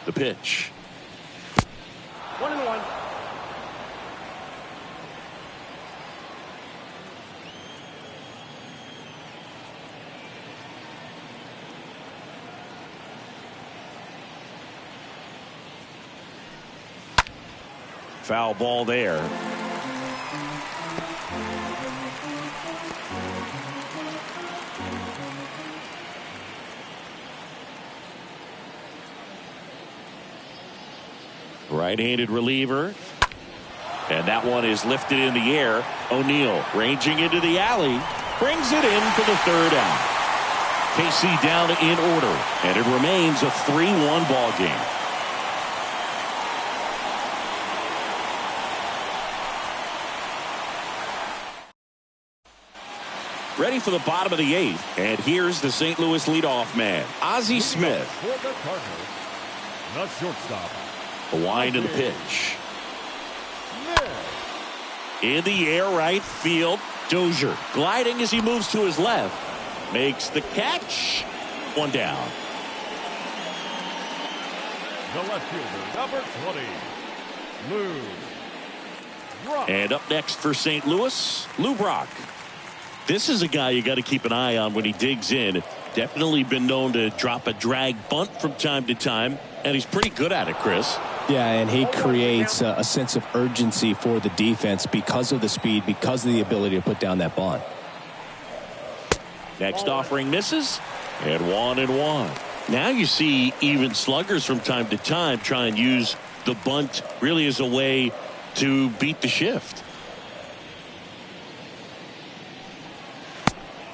A: The pitch.
C: 1-1.
A: Foul ball there. Right-handed reliever. And that one is lifted in the air. O'Neill ranging into the alley. Brings it in for the third out. KC down in order. And it remains a 3-1 ball game. Ready for the bottom of the eighth. And here's the St. Louis leadoff man, Ozzie Smith.
D: For the Cardinals, the shortstop.
A: The wind of the pitch. In the air, right field. Dozier gliding as he moves to his left. Makes the catch. One down.
D: The left fielder, number 20, Lou Brock.
A: And up next for St. Louis, Lou Brock. This is a guy you got to keep an eye on when he digs in. Definitely been known to drop a drag bunt from time to time, and he's pretty good at it, Chris.
B: Yeah, and he creates a sense of urgency for the defense because of the speed, because of the ability to put down that bunt.
A: Next offering misses, and 1-1. Now you see even sluggers from time to time try and use the bunt really as a way to beat the shift.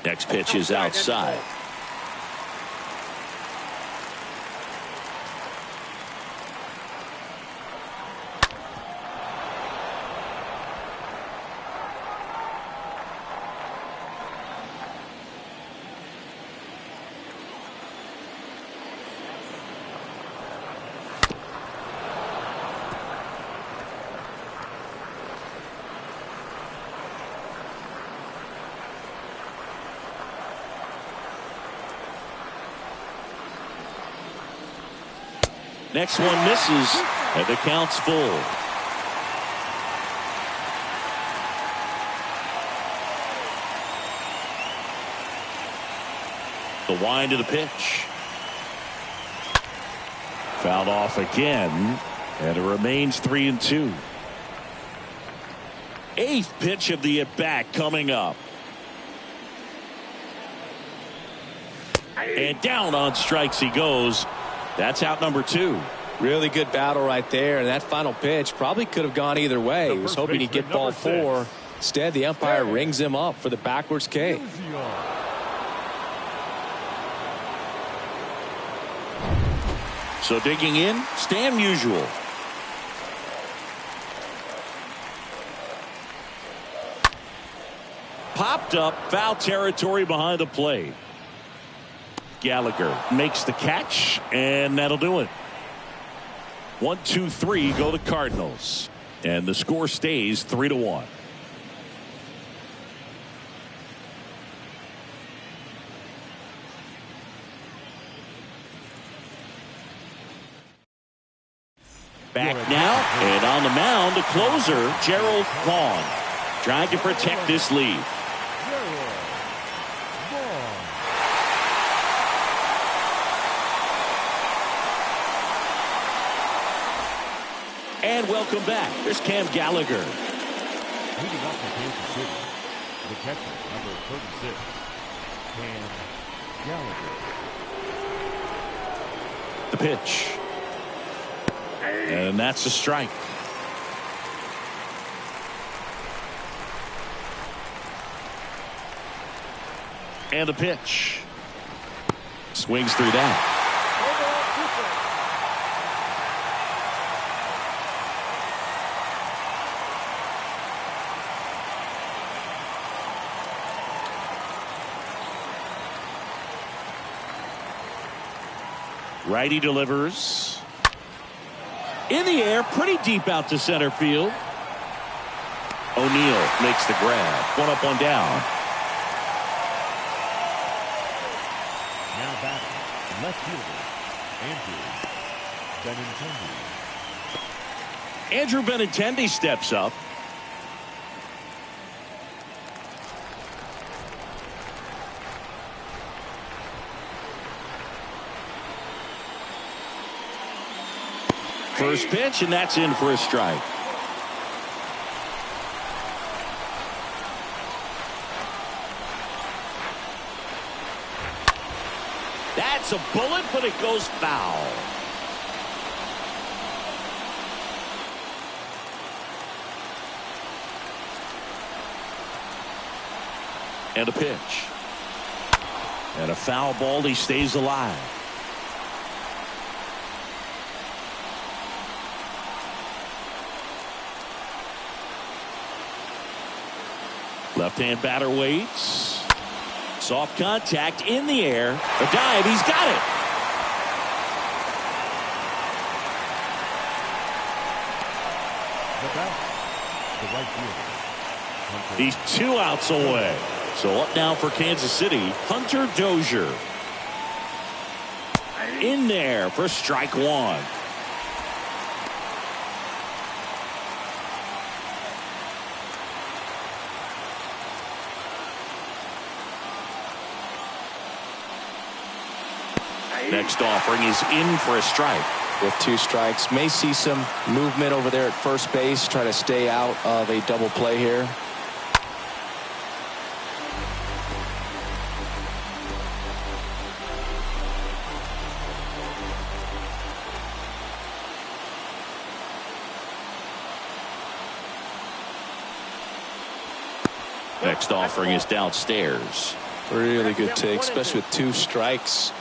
A: Next pitch is outside. Next one misses, and the count's full. The wind of the pitch. Fouled off again, and it remains 3-2. Eighth pitch of the at-bat coming up. And down on strikes he goes. That's out number 2.
B: Really good battle right there, and that final pitch probably could have gone either way. He was hoping he'd get ball 4. Instead, the umpire rings him up for the backwards K.
A: So digging in, Stan Musial. Popped up, foul territory behind the plate. Gallagher makes the catch, and that'll do it. 1, 2, 3 go the Cardinals, and the score stays 3-1. Back now, and on the mound, the closer, Gerald Vaughn, trying to protect this lead. And welcome back. There's Cam Gallagher.
D: Moving up to Kansas City, the catcher, number 36, Cam Gallagher.
A: The pitch. And that's a strike. And the pitch. Swings through that. Righty delivers. In the air, pretty deep out to center field. O'Neill makes the grab. One up, one down.
D: Now batting, left fielder, Andrew Benintendi.
A: Andrew Benintendi steps up. First pitch, and that's in for a strike. That's a bullet, but it goes foul. And a pitch. And a foul ball. He stays alive. Left-hand batter waits. Soft contact in the air. A dive. He's got it.
D: The bat, the right fielder.
A: He's 2 outs away. So up now for Kansas City, Hunter Dozier. In there for strike one. Next offering is in for a strike.
B: With 2 strikes, may see some movement over there at first base, try to stay out of a double play here.
A: Next offering is downstairs.
B: Really good take, especially with 2 strikes.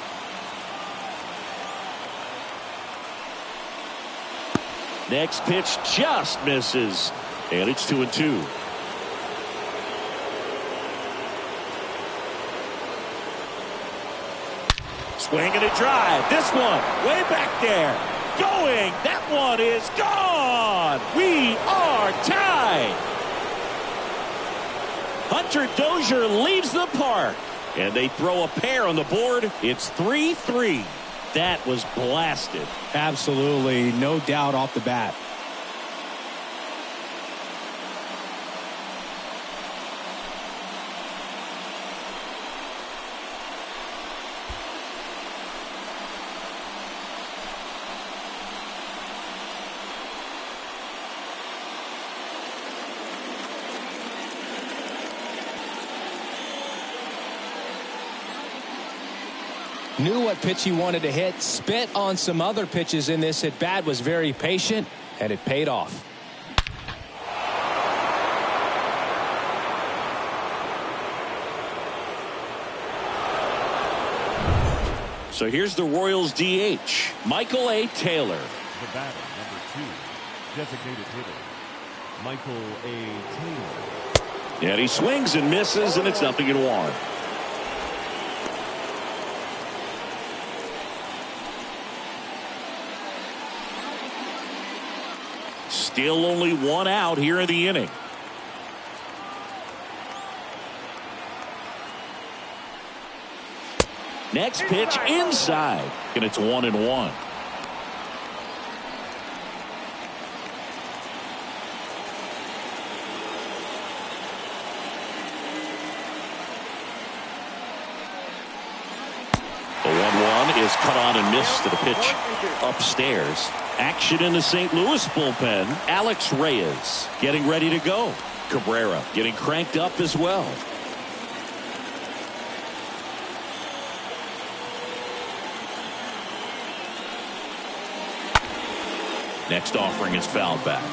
A: Next pitch just misses, and it's 2-2. Swing and a drive. This one way back there. Going. That one is gone. We are tied. Hunter Dozier leaves the park, and they throw a pair on the board. It's 3-3. That was blasted.
B: Absolutely, no doubt off the bat. Knew what pitch he wanted to hit, spit on some other pitches in this at bat, was very patient, and it paid off.
A: So here's the Royals DH, Michael A. Taylor.
D: The batter, number 2, designated hitter, Michael A. Taylor.
A: And he swings and misses, and it's 0-1. Still only 1 out here in the inning. Next pitch inside, and it's 1-1. The 1-1 is cut on and missed to the pitch upstairs. Action in the St. Louis bullpen. Alex Reyes getting ready to go. Cabrera getting cranked up as well. Next offering is fouled back.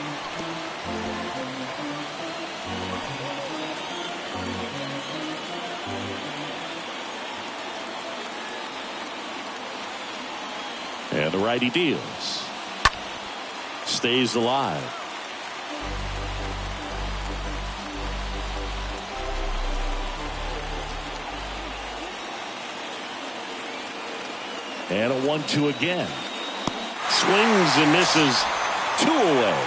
A: And the righty deals. Stays alive. And a 1-2 again. Swings and misses. 2 away.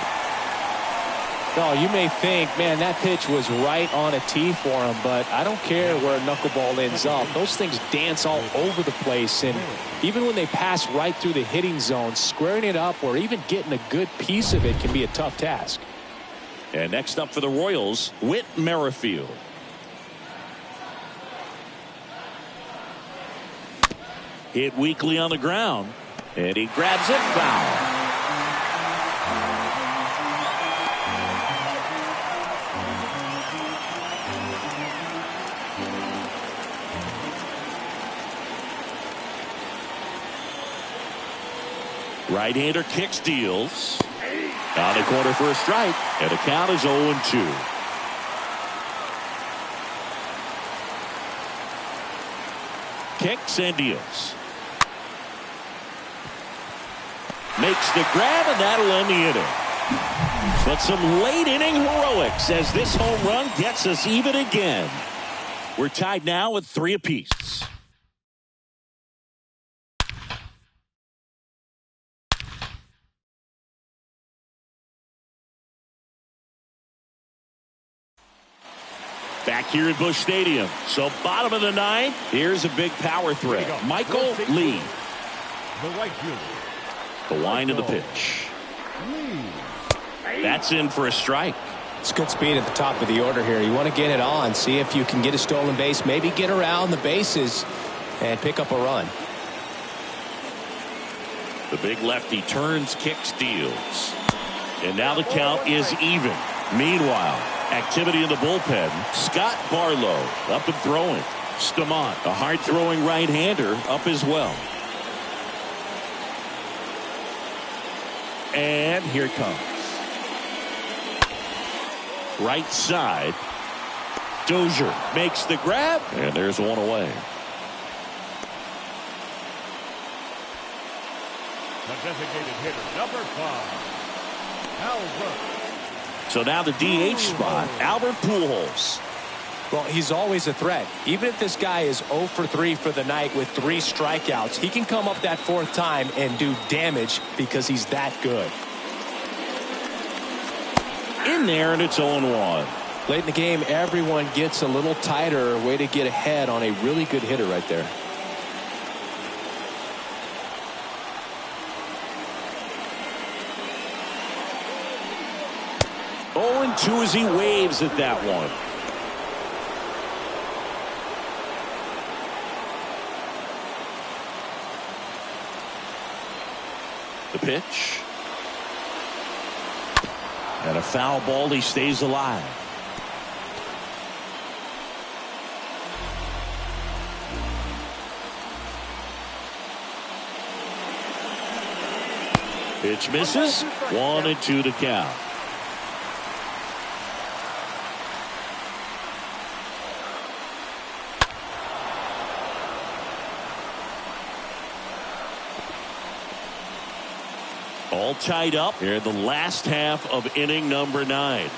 B: Oh, you may think, man, that pitch was right on a tee for him, but I don't care where a knuckleball ends up. Those things dance all over the place, and even when they pass right through the hitting zone, squaring it up or even getting a good piece of it can be a tough task.
A: And next up for the Royals, Whit Merrifield. Hit weakly on the ground, and he grabs it foul. Right-hander kicks, deals. On the corner for a strike, and the count is 0-2. Kicks and deals. Makes the grab, and that'll end the inning. But some late inning heroics as this home run gets us even again. We're tied now with 3 apiece. Back here at Busch Stadium. So bottom of the 9th. Here's a big power threat. Michael Lee.
D: The right fielder.
A: The wind of the pitch. That's in for a strike.
B: It's good speed at the top of the order here. You want to get it on. See if you can get a stolen base. Maybe get around the bases and pick up a run.
A: The big lefty turns, kicks, deals. And now the count is even. Meanwhile, activity in the bullpen. Scott Barlow up and throwing. Stamont, a hard-throwing right-hander, up as well. And here it comes. Right side. Dozier makes the grab, and there's one away.
D: The designated hitter, number 5, Albert.
A: So now the DH spot, Albert Pujols.
B: Well, he's always a threat. Even if this guy is 0 for 3 for the night with 3 strikeouts, he can come up that 4th time and do damage because he's that good.
A: In there, and it's 0-1.
B: Late in the game, everyone gets a little tighter. Way to get ahead on a really good hitter right there.
A: Oh, and 2 as he waves at that one. The pitch. And a foul ball. He stays alive. Pitch misses. 1-2 to count. All tied up here in the last half of inning number 9.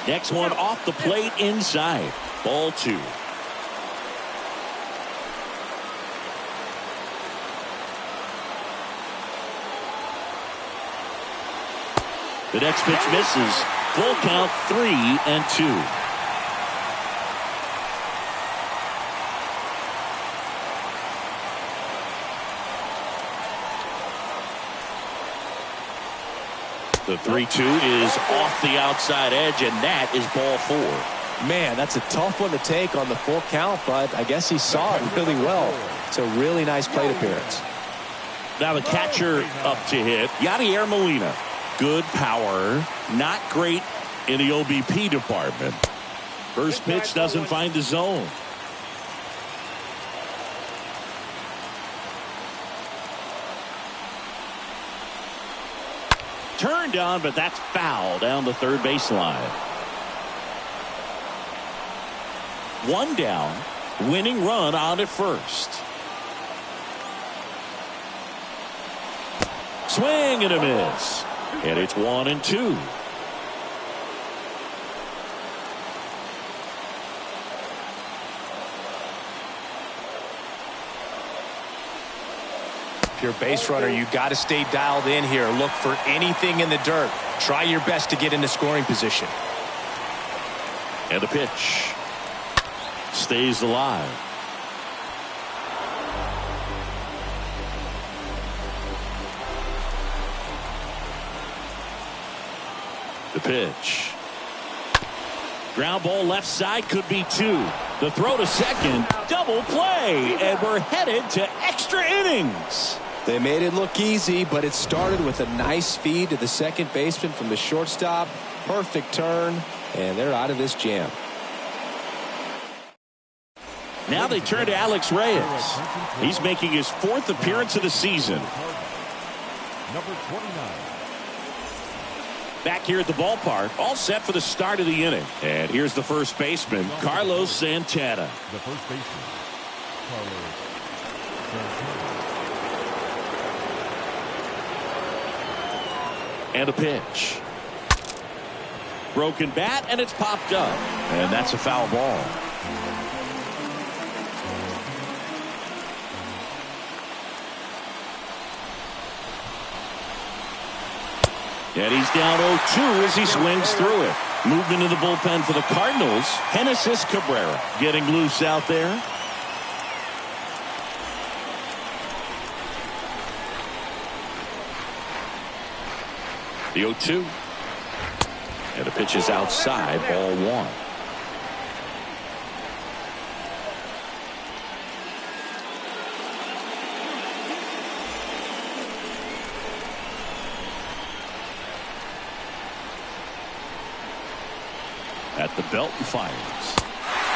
A: Next one off the plate inside. Ball 2. The next pitch misses. Full count, 3-2. The 3-2 is off the outside edge, and that is ball 4.
B: Man, that's a tough one to take on the full count, but I guess he saw it really well. It's a really nice plate appearance.
A: Now the catcher up to hit, Yadier Molina. Good power, not great in the OBP department. First pitch doesn't find the zone. Turned on, but that's foul down the third baseline. 1 down, winning run on at first. Swing and a miss. And it's 1-2.
B: If you're a base runner, you got to stay dialed in here. Look for anything in the dirt. Try your best to get into scoring position.
A: And the pitch stays alive. The pitch. Ground ball left side, could be 2. The throw to second, double play, and we're headed to extra innings.
B: They made it look easy, but it started with a nice feed to the second baseman from the shortstop. Perfect turn, and they're out of this jam.
A: Now they turn to Alex Reyes. He's making his 4th appearance of the season.
D: Number 29.
A: Back here at the ballpark, all set for the start of the inning. And here's the first baseman, Carlos Santana.
D: The first baseman, Carlos Santana.
A: And a pitch. Broken bat, and it's popped up. And that's a foul ball. And he's down 0-2 as he swings through it. Movement in the bullpen for the Cardinals. Genesis Cabrera getting loose out there. The 0-2. And the pitch is outside, ball 1. At the belt and fires.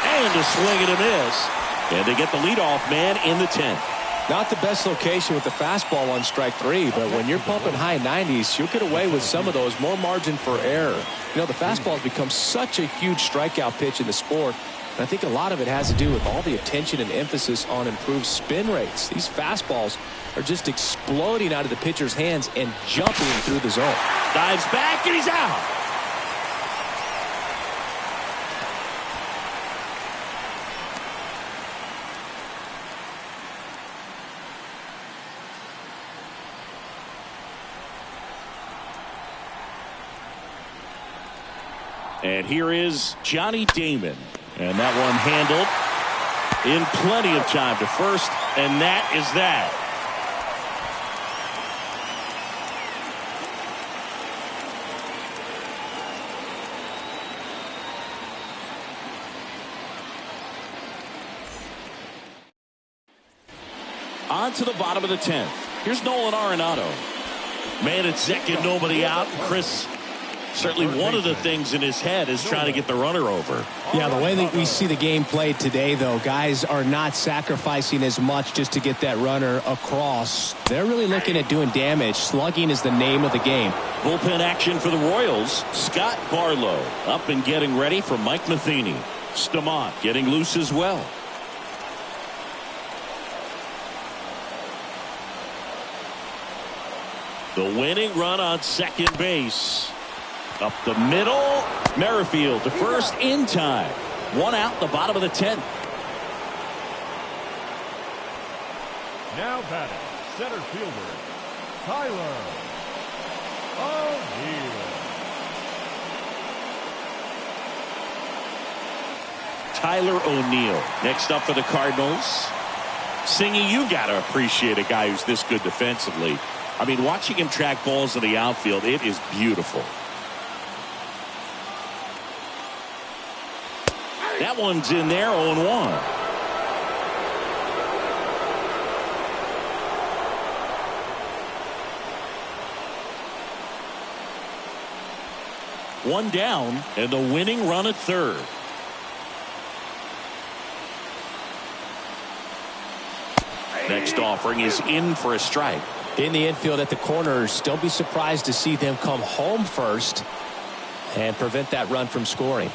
A: And a swing and a miss. And they get the leadoff man in the 10th.
B: Not the best location with the fastball on strike 3, but when you're pumping high 90s, you'll get away with some of those. More margin for error. You know, the fastball has become such a huge strikeout pitch in the sport. And I think a lot of it has to do with all the attention and emphasis on improved spin rates. These fastballs are just exploding out of the pitcher's hands and jumping through the zone.
A: Dives back and he's out. And here is Johnny Damon. And that one handled in plenty of time to first. And that is that. On to the bottom of the 10th. Here's Nolan Arenado. Man at second, nobody out. Chris, certainly one of the things in his head is trying to get the runner over.
B: Yeah, the way that we see the game played today, though, guys are not sacrificing as much just to get that runner across. They're really looking at doing damage. Slugging is the name of the game.
A: Bullpen action for the Royals. Scott Barlow up and getting ready for Mike Matheny. Stamont getting loose as well. The winning run on second base. Up the middle. Merrifield to first in time. One out, the bottom of the 10th.
D: Now batting, center fielder, Tyler O'Neill.
A: Tyler O'Neill next up for the Cardinals. Singy, you got to appreciate a guy who's this good defensively. I mean, watching him track balls in the outfield, it is beautiful. That one's in there, 0-1. One down, and the winning run at third. Next offering is in for a strike.
B: In the infield at the corners, don't be surprised to see them come home first and prevent that run from scoring.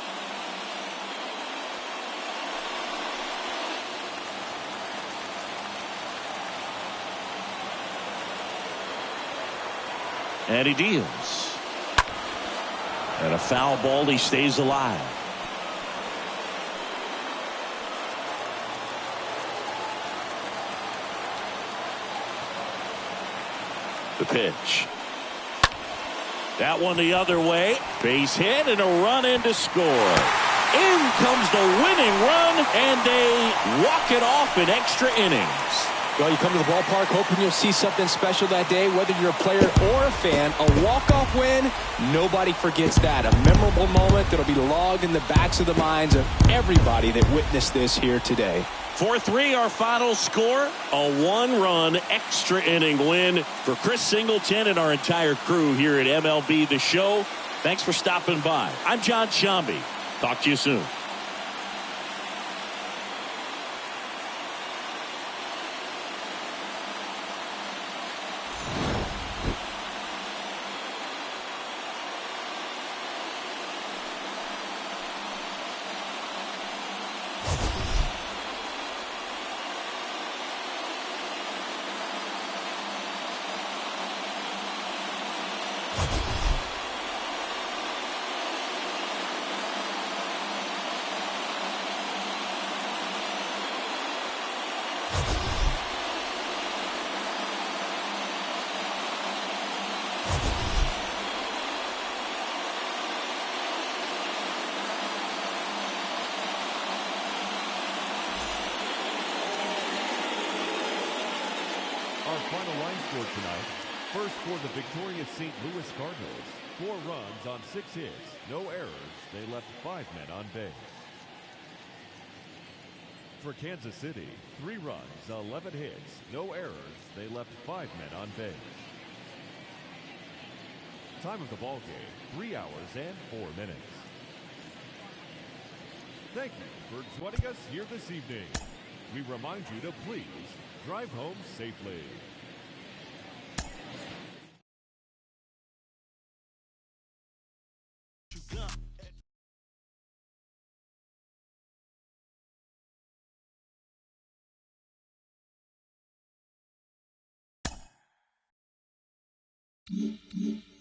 A: And he deals. And a foul ball, he stays alive. The pitch. That one the other way. Base hit and a run in to score. In comes the winning run, and they walk it off in extra innings.
B: Well, you come to the ballpark hoping you'll see something special that day, whether you're a player or a fan. A walk-off win, nobody forgets that. A memorable moment that'll be logged in the backs of the minds of everybody that witnessed this here today.
A: 4-3 our final score. A one-run extra inning win for Chris Singleton and our entire crew here at MLB The Show. Thanks for stopping by. I'm John Shambi. Talk to you soon.
D: Our final line score tonight. First for the victorious St. Louis Cardinals. 4 runs on 6 hits. No errors. They left 5 men on base. For Kansas City, 3 runs, 11 hits. No errors. They left 5 men on base. Time of the ball game, 3 hours and 4 minutes. Thank you for joining us here this evening. We remind you to please drive home safely.
E: Mm-hmm.